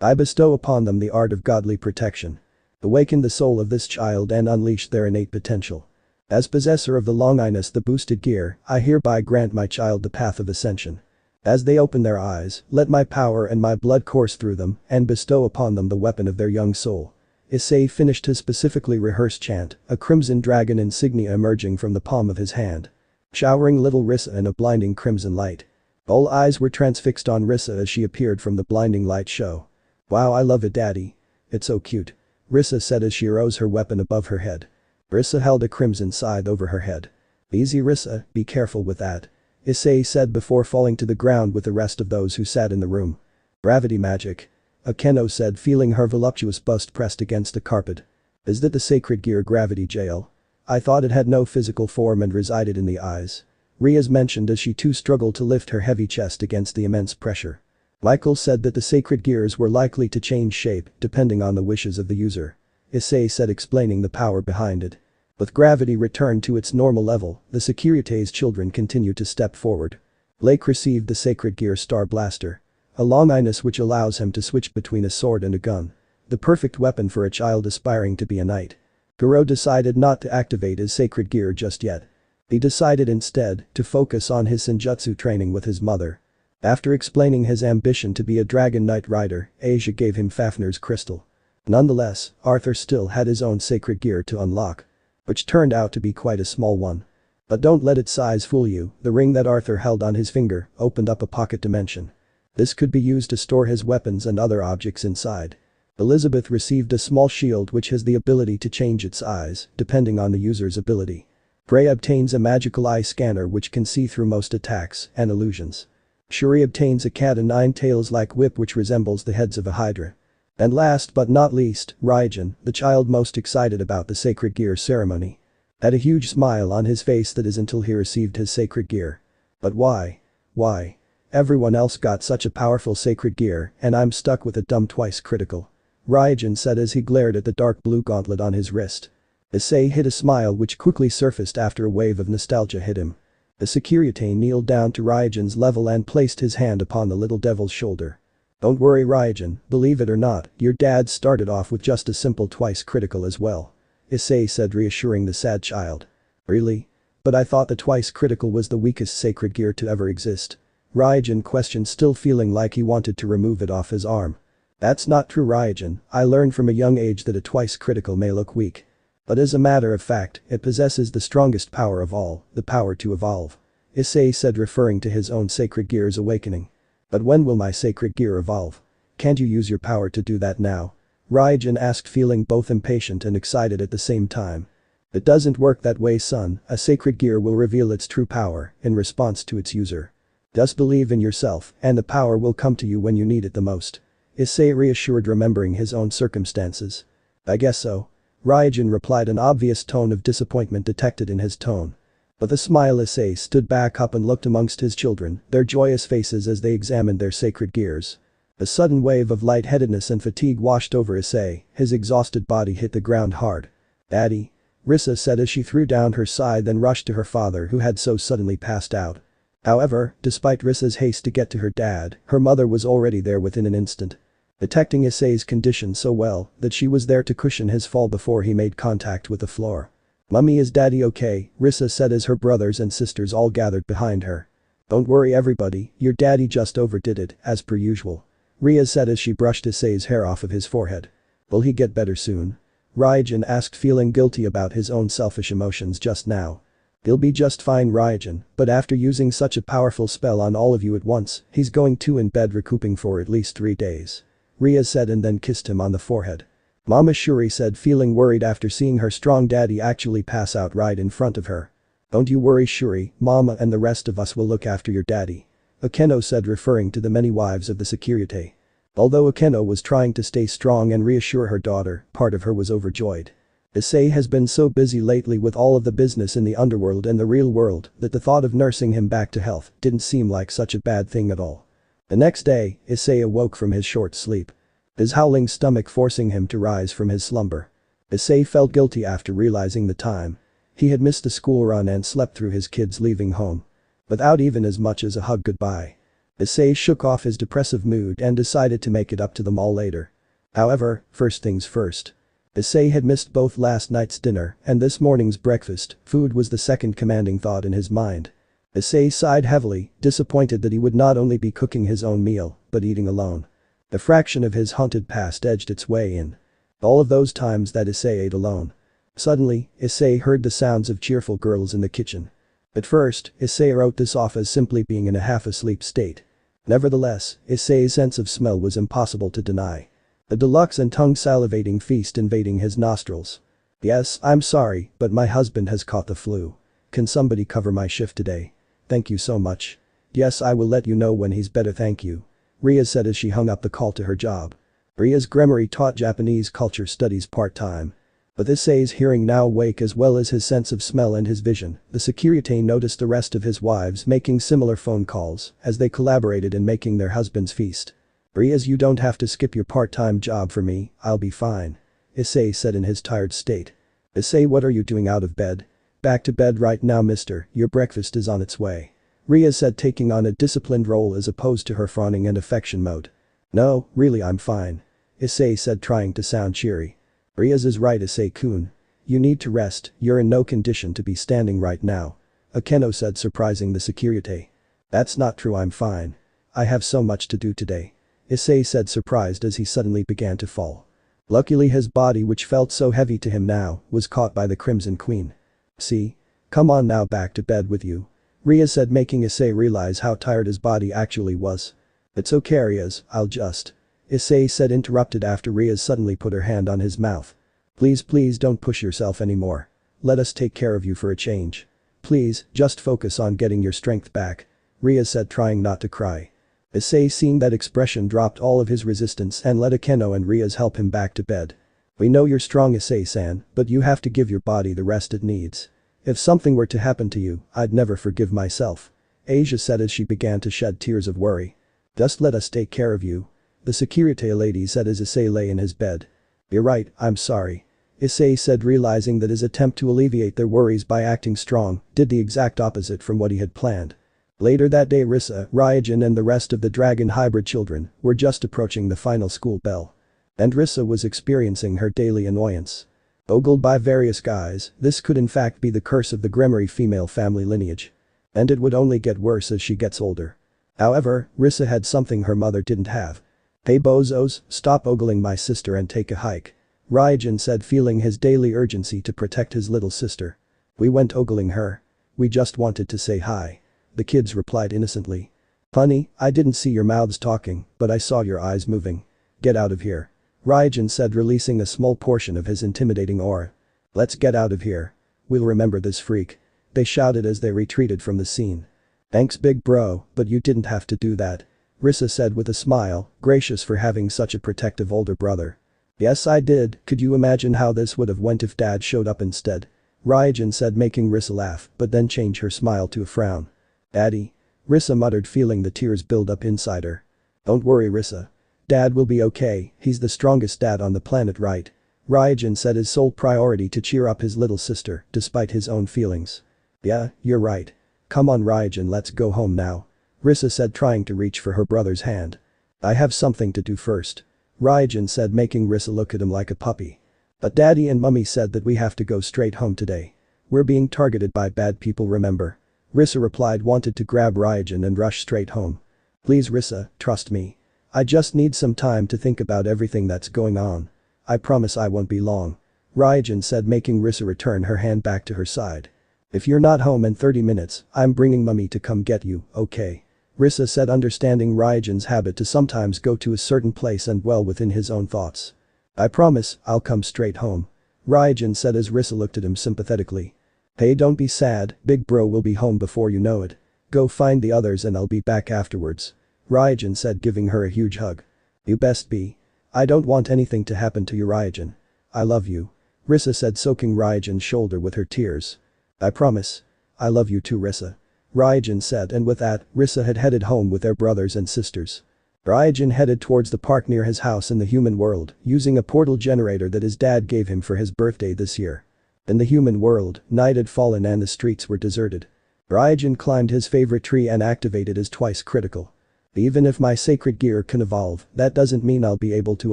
I bestow upon them the art of godly protection. Awaken the soul of this child and unleash their innate potential. As possessor of the Longinus, the boosted gear, I hereby grant my child the path of ascension. As they open their eyes, let my power and my blood course through them and bestow upon them the weapon of their young soul," Issei finished his specifically rehearsed chant, a crimson dragon insignia emerging from the palm of his hand. Showering little Rissa in a blinding crimson light. All eyes were transfixed on Rissa as she appeared from the blinding light show. "Wow, I love it, daddy. It's so cute," Rissa said as she rose her weapon above her head. Rissa held a crimson scythe over her head. "Easy Rissa, be careful with that," Issei said before falling to the ground with the rest of those who sat in the room. "Gravity magic," Akeno said, feeling her voluptuous bust pressed against the carpet. "Is that the sacred gear gravity jail? I thought it had no physical form and resided in the eyes," Riaz mentioned as she too struggled to lift her heavy chest against the immense pressure. Michael said that the sacred gears were likely to change shape depending on the wishes of the user. Issei said, explaining the power behind it. With gravity returned to its normal level, the Security's children continued to step forward. Blake received the sacred gear Star Blaster. A longinus which allows him to switch between a sword and a gun. The perfect weapon for a child aspiring to be a knight. Goro decided not to activate his sacred gear just yet. He decided instead to focus on his senjutsu training with his mother. After explaining his ambition to be a dragon knight rider, Asia gave him Fafnir's crystal. Nonetheless, Arthur still had his own sacred gear to unlock. Which turned out to be quite a small one. But don't let its size fool you, the ring that Arthur held on his finger opened up a pocket dimension. This could be used to store his weapons and other objects inside. Elizabeth received a small shield which has the ability to change its size, depending on the user's ability. Prey obtains a magical eye scanner which can see through most attacks and illusions. Shuri obtains a cat o' nine tails-like whip which resembles the heads of a hydra. And last but not least, Raijin, the child most excited about the sacred gear ceremony. Had a huge smile on his face, that is, until he received his sacred gear. But why? Why? Everyone else got such a powerful sacred gear and I'm stuck with a dumb twice critical. Raijin said as he glared at the dark blue gauntlet on his wrist. Issei hid a smile which quickly surfaced after a wave of nostalgia hit him. The Security kneeled down to Raijin's level and placed his hand upon the little devil's shoulder. "Don't worry Raijin, believe it or not, your dad started off with just a simple twice critical as well," Issei said, reassuring the sad child. "Really? But I thought the twice critical was the weakest sacred gear to ever exist." Raijin questioned, still feeling like he wanted to remove it off his arm. "That's not true Raijin, I learned from a young age that a twice critical may look weak. But as a matter of fact, it possesses the strongest power of all, the power to evolve," Issei said, referring to his own sacred gear's awakening. "But when will my sacred gear evolve? Can't you use your power to do that now?" Raijin asked, feeling both impatient and excited at the same time. "It doesn't work that way son, a sacred gear will reveal its true power in response to its user. Just believe in yourself and the power will come to you when you need it the most," Issei reassured, remembering his own circumstances. "I guess so," Raijin replied, an obvious tone of disappointment detected in his tone. With a smile, Issei stood back up and looked amongst his children, their joyous faces as they examined their sacred gears. A sudden wave of lightheadedness and fatigue washed over Issei, his exhausted body hit the ground hard. "Daddy," Rissa said as she threw down her scythe and rushed to her father, who had so suddenly passed out. However, despite Rissa's haste to get to her dad, her mother was already there within an instant. Detecting Issei's condition so well that she was there to cushion his fall before he made contact with the floor. "Mummy, is daddy okay?" Rissa said as her brothers and sisters all gathered behind her. "Don't worry everybody, your daddy just overdid it, as per usual," Ria said as she brushed Issei's hair off of his forehead. "Will he get better soon?" Raijin asked, feeling guilty about his own selfish emotions just now. "He'll be just fine Raijin, but after using such a powerful spell on all of you at once, he's going to in bed recouping for at least 3 days," Ria said and then kissed him on the forehead. Mama Shuri said, feeling worried after seeing her strong daddy actually pass out right in front of her. "Don't you worry Shuri, Mama and the rest of us will look after your daddy," Akeno said, referring to the many wives of the Security. Although Akeno was trying to stay strong and reassure her daughter, part of her was overjoyed. Issei has been so busy lately with all of the business in the underworld and the real world that the thought of nursing him back to health didn't seem like such a bad thing at all. The next day, Issei awoke from his short sleep. His howling stomach forcing him to rise from his slumber. Issei felt guilty after realizing the time. He had missed the school run and slept through his kids leaving home. Without even as much as a hug goodbye. Issei shook off his depressive mood and decided to make it up to them all later. However, first things first. Issei had missed both last night's dinner and this morning's breakfast. Food was the second commanding thought in his mind. Issei sighed heavily, disappointed that he would not only be cooking his own meal, but eating alone. The fraction of his haunted past edged its way in. All of those times that Issei ate alone. Suddenly, Issei heard the sounds of cheerful girls in the kitchen. At first, Issei wrote this off as simply being in a half-asleep state. Nevertheless, Issei's sense of smell was impossible to deny. A deluxe and tongue-salivating feast invading his nostrils. Yes, I'm sorry, but my husband has caught the flu. Can somebody cover my shift today? Thank you so much. Yes, I will let you know when he's better, thank you. Ria said as she hung up the call to her job. Ria's Gremory taught Japanese culture studies part-time. With Issei's hearing now awake as well as his sense of smell and his vision, the security noticed the rest of his wives making similar phone calls as they collaborated in making their husbands feast. Ria's, you don't have to skip your part-time job for me, I'll be fine. Issei said in his tired state. Issei, what are you doing out of bed? Back to bed right now, mister, your breakfast is on its way. Ria said, taking on a disciplined role as opposed to her fawning and affection mode. No, really I'm fine. Issei said, trying to sound cheery. Ria's is right, Issei-kun. You need to rest, you're in no condition to be standing right now. Akeno said, surprising the security. That's not true, I'm fine. I have so much to do today. Issei said, surprised as he suddenly began to fall. Luckily his body, which felt so heavy to him now, was caught by the Crimson Queen. See? Come on now, back to bed with you. Ria said, making Issei realize how tired his body actually was. It's okay, Ria's, I'll just. Issei said, interrupted after Ria suddenly put her hand on his mouth. Please don't push yourself anymore. Let us take care of you for a change. Please, just focus on getting your strength back. Ria said, trying not to cry. Issei, seeing that expression, dropped all of his resistance and let Akeno and Ria's help him back to bed. We know you're strong, Issei-san, but you have to give your body the rest it needs. If something were to happen to you, I'd never forgive myself. Asia said as she began to shed tears of worry. Just let us take care of you. The security lady said as Issei lay in his bed. You're right, I'm sorry. Issei said, realizing that his attempt to alleviate their worries by acting strong did the exact opposite from what he had planned. Later that day, Risa, Ryujin and the rest of the dragon hybrid children were just approaching the final school bell. And Risa was experiencing her daily annoyance. Ogled by various guys, this could in fact be the curse of the Gremory female family lineage. And it would only get worse as she gets older. However, Risa had something her mother didn't have. Hey bozos, stop ogling my sister and take a hike. Ryujin said, feeling his daily urgency to protect his little sister. We went ogling her. We just wanted to say hi. The kids replied innocently. Funny, I didn't see your mouths talking, but I saw your eyes moving. Get out of here. Ryujin said, releasing a small portion of his intimidating aura. Let's get out of here. We'll remember this freak. They shouted as they retreated from the scene. Thanks big bro, but you didn't have to do that. Risa said with a smile, gracious for having such a protective older brother. Yes I did, could you imagine how this would have went if dad showed up instead? Ryujin said, making Risa laugh, but then change her smile to a frown. Daddy? Risa muttered, feeling the tears build up inside her. Don't worry Risa. Dad will be okay, he's the strongest dad on the planet, right? Ryujin said, his sole priority to cheer up his little sister despite his own feelings. Yeah, you're right. Come on Ryujin, let's go home now. Risa said, trying to reach for her brother's hand. I have something to do first. Ryujin said, making Risa look at him like a puppy. But daddy and mummy said that we have to go straight home today. We're being targeted by bad people, remember? Risa replied, wanted to grab Ryujin and rush straight home. Please Risa, trust me. I just need some time to think about everything that's going on. I promise I won't be long. Ryujin said, making Risa return her hand back to her side. If you're not home in 30 minutes, I'm bringing mummy to come get you, okay? Risa said, understanding Ryujin's habit to sometimes go to a certain place and dwell within his own thoughts. I promise, I'll come straight home. Ryujin said as Risa looked at him sympathetically. Hey, don't be sad, big bro will be home before you know it. Go find the others and I'll be back afterwards. Ryujin said, giving her a huge hug. You best be. I don't want anything to happen to you Ryujin. I love you. Risa said, soaking Ryujin's shoulder with her tears. I promise. I love you too Risa. Ryujin said, and with that, Risa had headed home with their brothers and sisters. Ryujin headed towards the park near his house in the human world, using a portal generator that his dad gave him for his birthday this year. In the human world, night had fallen and the streets were deserted. Ryujin climbed his favorite tree and activated his twice critical. Even if my sacred gear can evolve, that doesn't mean I'll be able to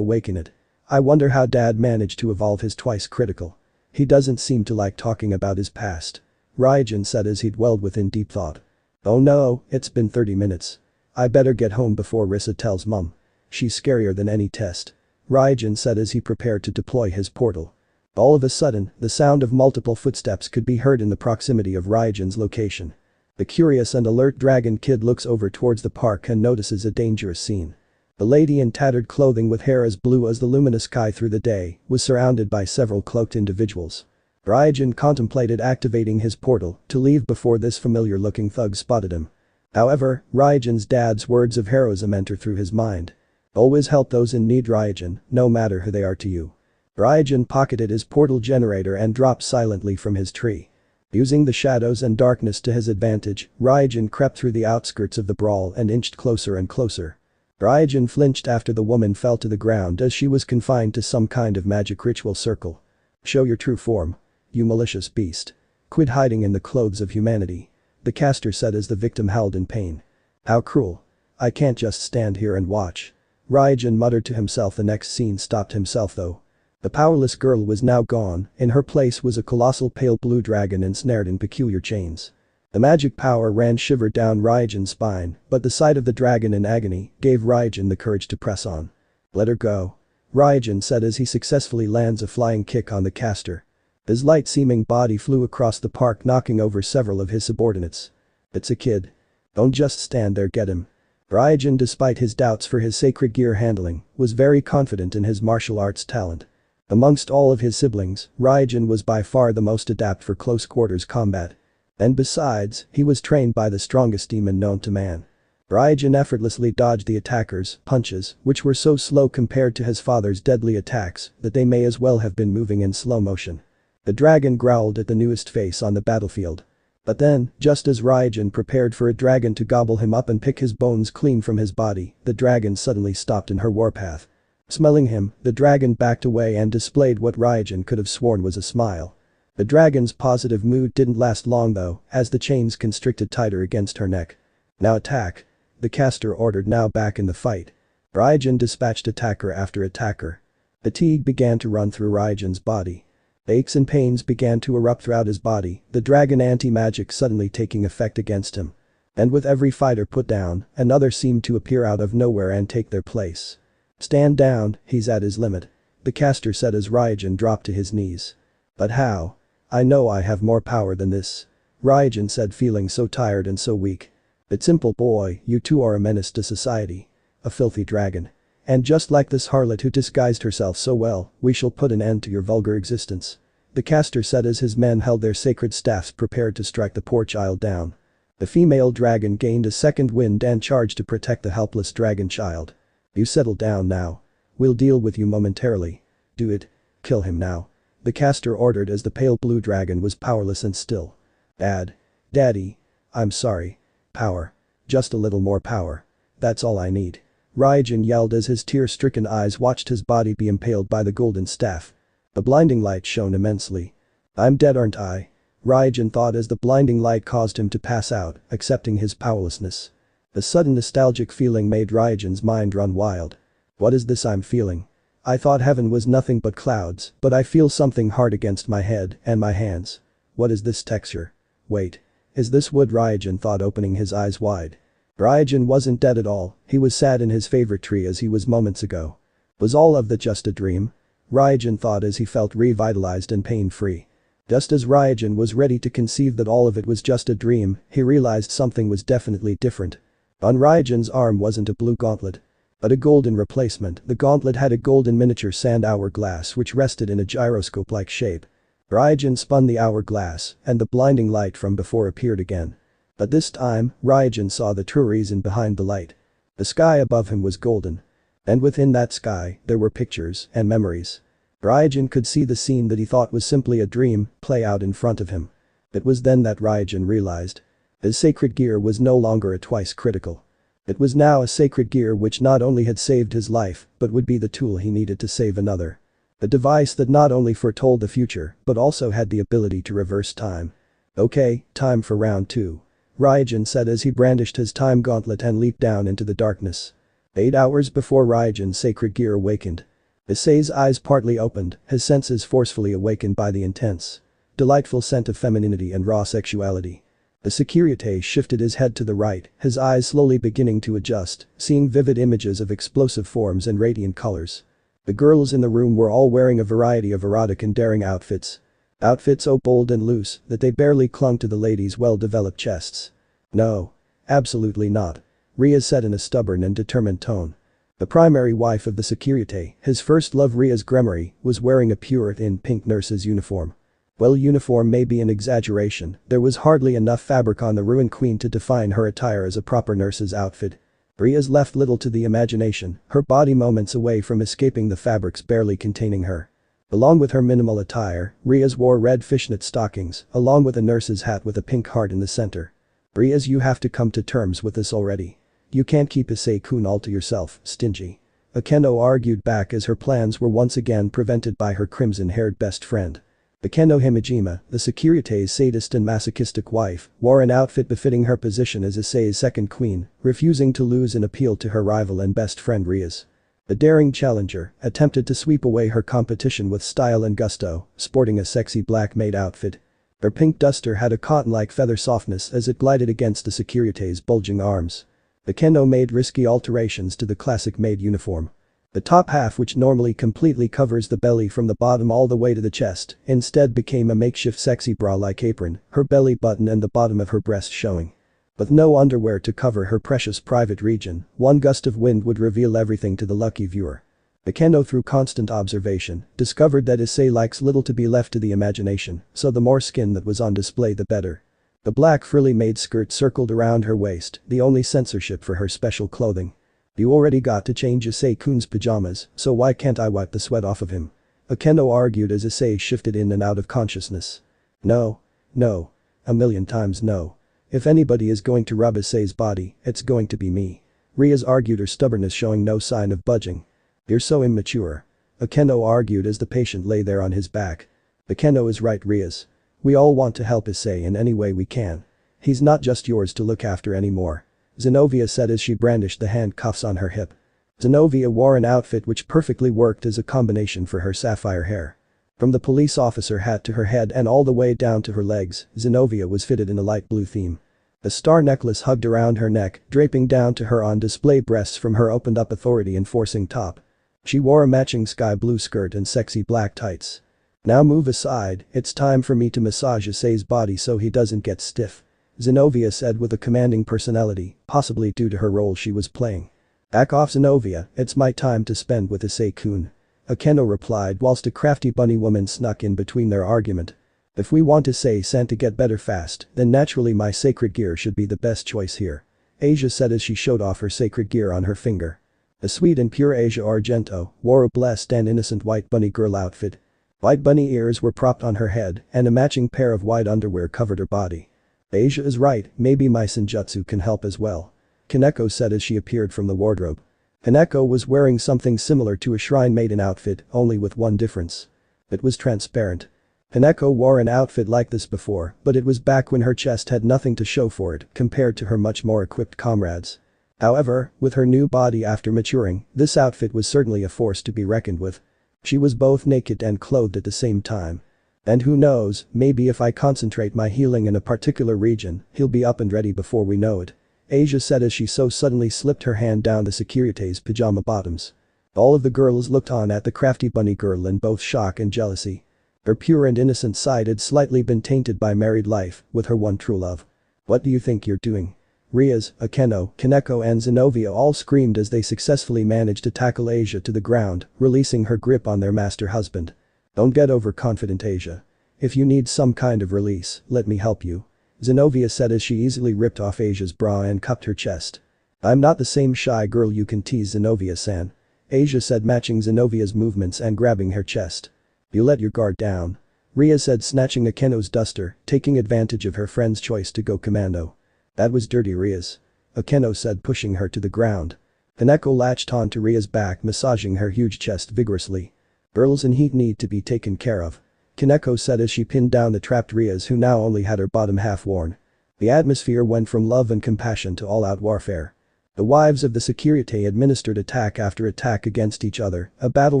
awaken it. I wonder how dad managed to evolve his twice critical. He doesn't seem to like talking about his past. Ryujin said as he dwelled within deep thought. Oh no, it's been 30 minutes. I better get home before Risa tells mum. She's scarier than any test. Raijin said as he prepared to deploy his portal. All of a sudden, the sound of multiple footsteps could be heard in the proximity of Raijin's location. The curious and alert dragon kid looks over towards the park and notices a dangerous scene. The lady in tattered clothing with hair as blue as the luminous sky through the day was surrounded by several cloaked individuals. Raijin contemplated activating his portal to leave before this familiar-looking thug spotted him. However, Raijin's dad's words of heroism enter through his mind. Always help those in need, Raijin, no matter who they are to you. Raijin pocketed his portal generator and dropped silently from his tree. Using the shadows and darkness to his advantage, Raijin crept through the outskirts of the brawl and inched closer and closer. Raijin flinched after the woman fell to the ground as she was confined to some kind of magic ritual circle. Show your true form. You malicious beast. Quit hiding in the clothes of humanity. The caster said as the victim howled in pain. How cruel. I can't just stand here and watch. Raijin muttered to himself. The next scene stopped himself though. The powerless girl was now gone, in her place was a colossal pale blue dragon ensnared in peculiar chains. The magic power ran shiver down Raijin's spine, but the sight of the dragon in agony gave Raijin the courage to press on. Let her go. Raijin said as he successfully lands a flying kick on the caster. His light-seeming body flew across the park, knocking over several of his subordinates. It's a kid. Don't just stand there, get him. Raijin, despite his doubts for his sacred gear handling, was very confident in his martial arts talent. Amongst all of his siblings, Raijin was by far the most adept for close-quarters combat. And besides, he was trained by the strongest demon known to man. Raijin effortlessly dodged the attackers' punches, which were so slow compared to his father's deadly attacks that they may as well have been moving in slow motion. The dragon growled at the newest face on the battlefield. But then, just as Raijin prepared for a dragon to gobble him up and pick his bones clean from his body, the dragon suddenly stopped in her warpath. Smelling him, the dragon backed away and displayed what Raijin could have sworn was a smile. The dragon's positive mood didn't last long though, as the chains constricted tighter against her neck. Now attack. The caster ordered, now back in the fight. Raijin dispatched attacker after attacker. Fatigue began to run through Raijin's body. Aches and pains began to erupt throughout his body, the dragon anti-magic suddenly taking effect against him. And with every fighter put down, another seemed to appear out of nowhere and take their place. Stand down, he's at his limit. The caster said as Raijin dropped to his knees. But how? I know I have more power than this. Raijin said, feeling so tired and so weak. It's simple, boy, you too are a menace to society. A filthy dragon. And just like this harlot who disguised herself so well, we shall put an end to your vulgar existence. The caster said as his men held their sacred staffs prepared to strike the poor child down. The female dragon gained a second wind and charged to protect the helpless dragon child. You settle down now. We'll deal with you momentarily. Do it. Kill him now. The caster ordered as the pale blue dragon was powerless and still. Daddy. I'm sorry. Power. Just a little more power. That's all I need. Raijin yelled as his tear-stricken eyes watched his body be impaled by the golden staff. The blinding light shone immensely. I'm dead, aren't I? Raijin thought as the blinding light caused him to pass out, accepting his powerlessness. The sudden nostalgic feeling made Raijin's mind run wild. What is this I'm feeling? I thought heaven was nothing but clouds, but I feel something hard against my head and my hands. What is this texture? Wait. Is this wood? Raijin thought, opening his eyes wide. Raijin wasn't dead at all, he was sat in his favorite tree as he was moments ago. Was all of that just a dream? Raijin thought as he felt revitalized and pain-free. Just as Raijin was ready to conceive that all of it was just a dream, he realized something was definitely different. On Raijin's arm wasn't a blue gauntlet, but a golden replacement. The gauntlet had a golden miniature sand hourglass which rested in a gyroscope-like shape. Raijin spun the hourglass, and the blinding light from before appeared again. But this time, Raijin saw the true reason behind the light. The sky above him was golden. And within that sky, there were pictures and memories. Raijin could see the scene that he thought was simply a dream play out in front of him. It was then that Raijin realized. His sacred gear was no longer a twice critical. It was now a sacred gear which not only had saved his life, but would be the tool he needed to save another. A device that not only foretold the future, but also had the ability to reverse time. Okay, time for round 2. Raijin said as he brandished his time gauntlet and leaped down into the darkness. 8 hours before Raijin's sacred gear awakened. Issei's eyes partly opened, his senses forcefully awakened by the intense, delightful scent of femininity and raw sexuality. The securite shifted his head to the right, his eyes slowly beginning to adjust, seeing vivid images of explosive forms and radiant colors. The girls in the room were all wearing a variety of erotic and daring outfits. Outfits so bold and loose that they barely clung to the ladies' well-developed chests. No. Absolutely not. Ria said in a stubborn and determined tone. The primary wife of the security, his first love Ria's Gremory, was wearing a pure-in pink nurse's uniform. Well, uniform may be an exaggeration, there was hardly enough fabric on the ruined queen to define her attire as a proper nurse's outfit. Ria's left little to the imagination, her body moments away from escaping the fabrics barely containing her. Along with her minimal attire, Ria's wore red fishnet stockings, along with a nurse's hat with a pink heart in the center. Ria's, you have to come to terms with this already. You can't keep Issei-kun all to yourself, stingy. Akeno argued back as her plans were once again prevented by her crimson-haired best friend. Akeno Himejima, the security's sadist and masochistic wife, wore an outfit befitting her position as Issei's second queen, refusing to lose an appeal to her rival and best friend Ria's. The daring challenger attempted to sweep away her competition with style and gusto, sporting a sexy black maid outfit. Her pink duster had a cotton-like feather softness as it glided against the security's bulging arms. Akeno made risky alterations to the classic maid uniform. The top half, which normally completely covers the belly from the bottom all the way to the chest, instead became a makeshift sexy bra-like apron, her belly button and the bottom of her breast showing. With no underwear to cover her precious private region, one gust of wind would reveal everything to the lucky viewer. Akeno, through constant observation, discovered that Issei likes little to be left to the imagination, so the more skin that was on display the better. The black frilly maid skirt circled around her waist, the only censorship for her special clothing. You already got to change Issei-kun's pajamas, so why can't I wipe the sweat off of him? Akeno argued as Issei shifted in and out of consciousness. No. No. A million times no. If anybody is going to rub Issei's body, it's going to be me. Ria's argued, her stubbornness showing no sign of budging. You're so immature. Akeno argued as the patient lay there on his back. Akeno is right, Ria's. We all want to help Issei in any way we can. He's not just yours to look after anymore. Zenobia said as she brandished the handcuffs on her hip. Zenobia wore an outfit which perfectly worked as a combination for her sapphire hair. From the police officer hat to her head and all the way down to her legs, Zenobia was fitted in a light blue theme. A star necklace hugged around her neck, draping down to her on display breasts from her opened-up authority-enforcing top. She wore a matching sky blue skirt and sexy black tights. Now move aside, it's time for me to massage Issei's body so he doesn't get stiff. Zenobia said with a commanding personality, possibly due to her role she was playing. Back off, Zenobia, it's my time to spend with Issei-kun. Akeno replied whilst a crafty bunny woman snuck in between their argument. If we want Issei-san to get better fast, then naturally my sacred gear should be the best choice here. Asia said as she showed off her sacred gear on her finger. The sweet and pure Asia Argento wore a blessed and innocent white bunny girl outfit. White bunny ears were propped on her head and a matching pair of white underwear covered her body. Asia is right, maybe my senjutsu can help as well. Kaneko said as she appeared from the wardrobe. Kaneko was wearing something similar to a shrine maiden outfit, only with one difference. It was transparent. Kaneko wore an outfit like this before, but it was back when her chest had nothing to show for it compared to her much more equipped comrades. However, with her new body after maturing, this outfit was certainly a force to be reckoned with. She was both naked and clothed at the same time. And who knows, maybe if I concentrate my healing in a particular region, he'll be up and ready before we know it. Asia said as she so suddenly slipped her hand down the security's pajama bottoms. All of the girls looked on at the crafty bunny girl in both shock and jealousy. Her pure and innocent side had slightly been tainted by married life with her one true love. What do you think you're doing? Ria's, Akeno, Kaneko and Zenobia all screamed as they successfully managed to tackle Asia to the ground, releasing her grip on their master husband. Don't get overconfident, Asia. If you need some kind of release, let me help you. Zenobia said as she easily ripped off Asia's bra and cupped her chest. I'm not the same shy girl you can tease, Zenobia-san. Asia said, matching Zenovia's movements and grabbing her chest. You let your guard down. Ria said, snatching Akeno's duster, taking advantage of her friend's choice to go commando. That was dirty, Ria's. Akeno said, pushing her to the ground. Kaneko latched onto Ria's back, massaging her huge chest vigorously. Girls in heat need to be taken care of. Kaneko said as she pinned down the trapped Ria's, who now only had her bottom half worn. The atmosphere went from love and compassion to all-out warfare. The wives of the security administered attack after attack against each other, a battle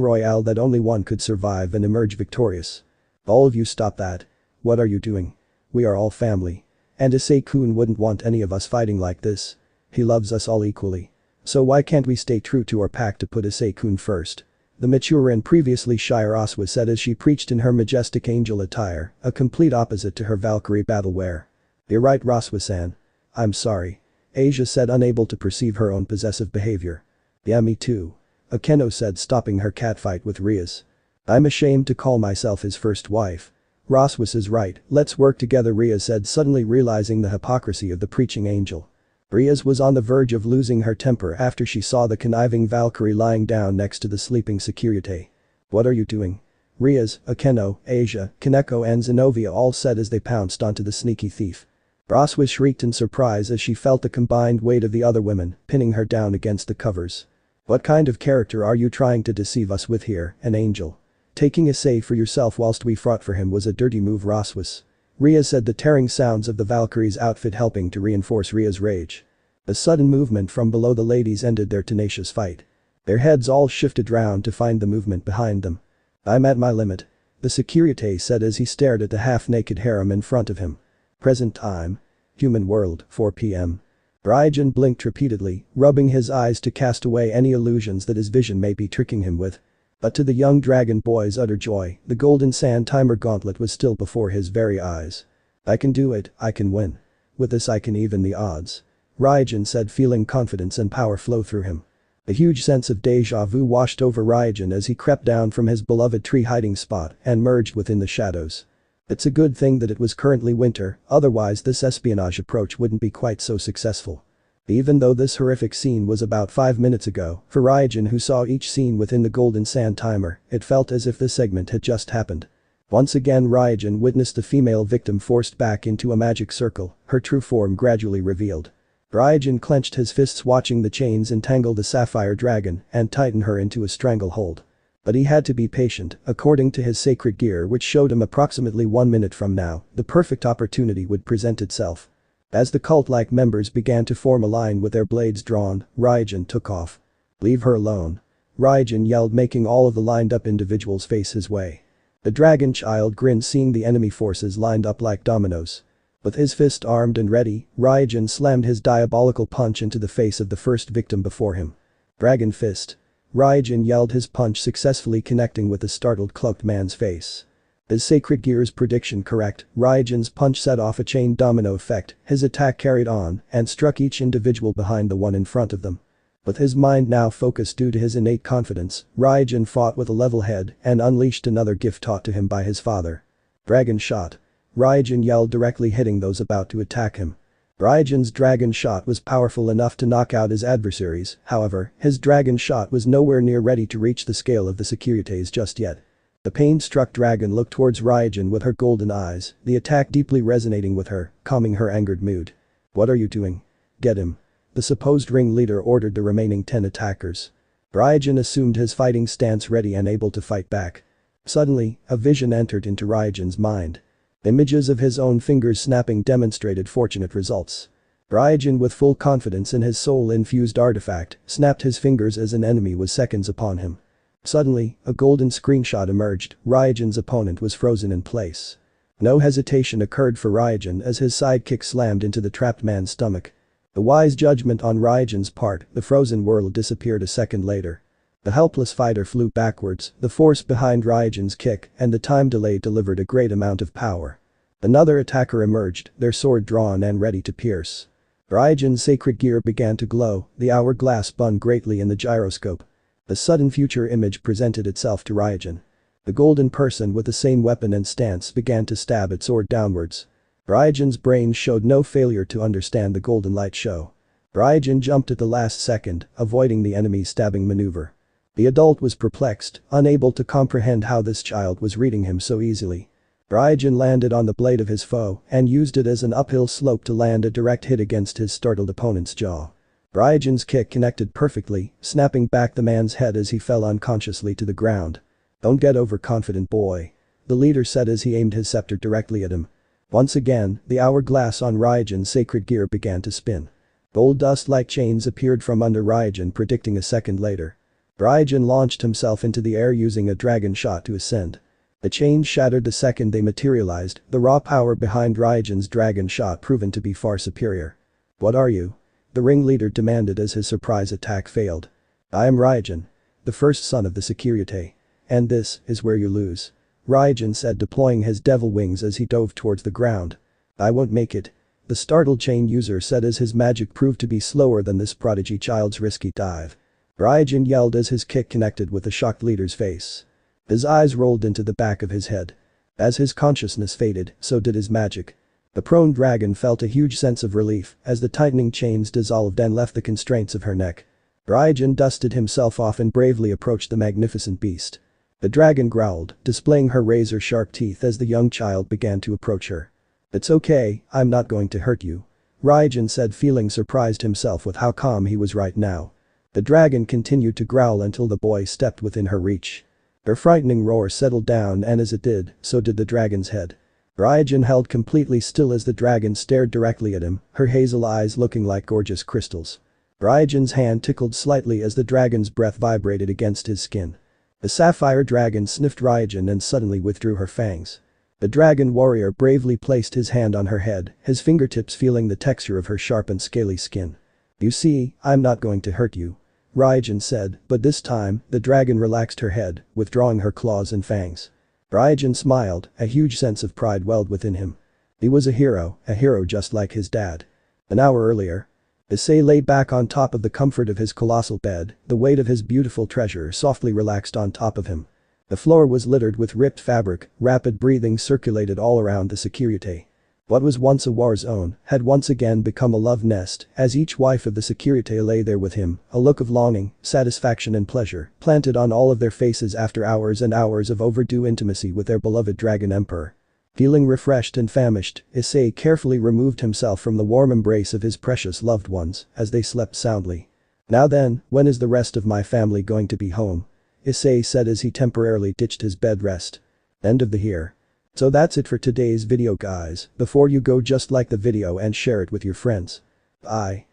royale that only one could survive and emerge victorious. All of you stop that. What are you doing? We are all family. And Issei-kun wouldn't want any of us fighting like this. He loves us all equally. So why can't we stay true to our pact to put Issei-kun first? The mature and previously shy Roswa said as she preached in her majestic angel attire, a complete opposite to her Valkyrie battle wear. "You're right, Roswa-san. I'm sorry," Asia said, unable to perceive her own possessive behavior. "Yeah, me too," Akeno said, stopping her catfight with Rias. "I'm ashamed to call myself his first wife." "Roswas is right, let's work together," Rias said, suddenly realizing the hypocrisy of the preaching angel. Rias was on the verge of losing her temper after she saw the conniving Valkyrie lying down next to the sleeping Securite. "What are you doing?" Rias, Akeno, Asia, Kaneko and Zenobia all said as they pounced onto the sneaky thief. Roswa shrieked in surprise as she felt the combined weight of the other women pinning her down against the covers. "What kind of character are you trying to deceive us with here, an angel? Taking Issei for yourself whilst we fought for him was a dirty move, Roswas," Ria said, the tearing sounds of the Valkyrie's outfit helping to reinforce Ria's rage. A sudden movement from below the ladies ended their tenacious fight. Their heads all shifted round to find the movement behind them. "I'm at my limit," the Securite said as he stared at the half-naked harem in front of him. Present time. Human world, 4 p.m. Raijin blinked repeatedly, rubbing his eyes to cast away any illusions that his vision may be tricking him with. But to the young dragon boy's utter joy, the golden sand timer gauntlet was still before his very eyes. "I can do it, I can win. With this I can even the odds," Raijin said, feeling confidence and power flow through him. A huge sense of deja vu washed over Raijin as he crept down from his beloved tree hiding spot and merged within the shadows. It's a good thing that it was currently winter, otherwise this espionage approach wouldn't be quite so successful. Even though this horrific scene was about 5 minutes ago, for Raijin, who saw each scene within the golden sand timer, it felt as if this segment had just happened. Once again Raijin witnessed the female victim forced back into a magic circle, her true form gradually revealed. Raijin clenched his fists watching the chains entangle the sapphire dragon and tighten her into a stranglehold. But he had to be patient, according to his sacred gear, which showed him approximately 1 minute from now, the perfect opportunity would present itself. As the cult-like members began to form a line with their blades drawn, Raijin took off. "Leave her alone," Raijin yelled, making all of the lined-up individuals face his way. The dragon child grinned, seeing the enemy forces lined up like dominoes. With his fist armed and ready, Raijin slammed his diabolical punch into the face of the first victim before him. "Dragon fist." Raijin yelled, his punch successfully connecting with the startled cloaked man's face. His sacred gear's prediction correct, Raijin's punch set off a chain domino effect, his attack carried on and struck each individual behind the one in front of them. With his mind now focused due to his innate confidence, Raijin fought with a level head and unleashed another gift taught to him by his father. "Dragon shot." Raijin yelled, directly hitting those about to attack him. Raijin's dragon shot was powerful enough to knock out his adversaries, however, his dragon shot was nowhere near ready to reach the scale of the Securites just yet. The pain-struck dragon looked towards Raijin with her golden eyes, the attack deeply resonating with her, calming her angered mood. "What are you doing? Get him," the supposed ringleader ordered the remaining 10 attackers. Raijin assumed his fighting stance, ready and able to fight back. Suddenly, a vision entered into Raijin's mind. Images of his own fingers snapping demonstrated fortunate results. Raijin, with full confidence in his soul-infused artifact, snapped his fingers as an enemy was seconds upon him. Suddenly, a golden screenshot emerged, Raijin's opponent was frozen in place. No hesitation occurred for Raijin as his sidekick slammed into the trapped man's stomach. The wise judgment on Raijin's part, the frozen world disappeared a second later. The helpless fighter flew backwards, the force behind Raijin's kick and the time delay delivered a great amount of power. Another attacker emerged, their sword drawn and ready to pierce. Raijin's sacred gear began to glow, the hourglass spun greatly in the gyroscope. A sudden future image presented itself to Raijin. The golden person with the same weapon and stance began to stab its sword downwards. Raijin's brain showed no failure to understand the golden light show. Raijin jumped at the last second, avoiding the enemy's stabbing maneuver. The adult was perplexed, unable to comprehend how this child was reading him so easily. Raijin landed on the blade of his foe and used it as an uphill slope to land a direct hit against his startled opponent's jaw. Raijin's kick connected perfectly, snapping back the man's head as he fell unconsciously to the ground. "Don't get overconfident, boy," the leader said as he aimed his scepter directly at him. Once again, the hourglass on Raijin's sacred gear began to spin. Gold dust-like chains appeared from under Raijin, predicting a second later. Raijin launched himself into the air using a dragon shot to ascend. The chains shattered the second they materialized, the raw power behind Raijin's dragon shot proven to be far superior. "What are you?" the ringleader demanded as his surprise attack failed. "I am Raijin," the first son of the Securite. And this is where you lose. Raijin said, deploying his devil wings as he dove towards the ground. I won't make it. The startled chain user said as his magic proved to be slower than this prodigy child's risky dive. Raijin yelled as his kick connected with the shocked leader's face. His eyes rolled into the back of his head. As his consciousness faded, so did his magic. The prone dragon felt a huge sense of relief as the tightening chains dissolved and left the constraints of her neck. Raijin dusted himself off and bravely approached the magnificent beast. The dragon growled, displaying her razor-sharp teeth as the young child began to approach her. It's okay, I'm not going to hurt you. Raijin said, feeling surprised himself with how calm he was right now. The dragon continued to growl until the boy stepped within her reach. Her frightening roar settled down, and as it did, so did the dragon's head. Raijin held completely still as the dragon stared directly at him, her hazel eyes looking like gorgeous crystals. Raijin's hand tickled slightly as the dragon's breath vibrated against his skin. The sapphire dragon sniffed Raijin and suddenly withdrew her fangs. The dragon warrior bravely placed his hand on her head, his fingertips feeling the texture of her sharp and scaly skin. You see, I'm not going to hurt you. Raijin said, but this time, the dragon relaxed her head, withdrawing her claws and fangs. Raijin smiled, a huge sense of pride welled within him. He was a hero just like his dad. An hour earlier. Issei lay back on top of the comfort of his colossal bed, the weight of his beautiful treasure softly relaxed on top of him. The floor was littered with ripped fabric, rapid breathing circulated all around the Securite. What was once a war zone had once again become a love nest as each wife of the Securite lay there with him, a look of longing, satisfaction and pleasure planted on all of their faces after hours and hours of overdue intimacy with their beloved dragon emperor. Feeling refreshed and famished, Issei carefully removed himself from the warm embrace of his precious loved ones as they slept soundly. Now then, when is the rest of my family going to be home? Issei said as he temporarily ditched his bed rest. End of the here. So that's it for today's video guys. Before you go, just like the video and share it with your friends. Bye.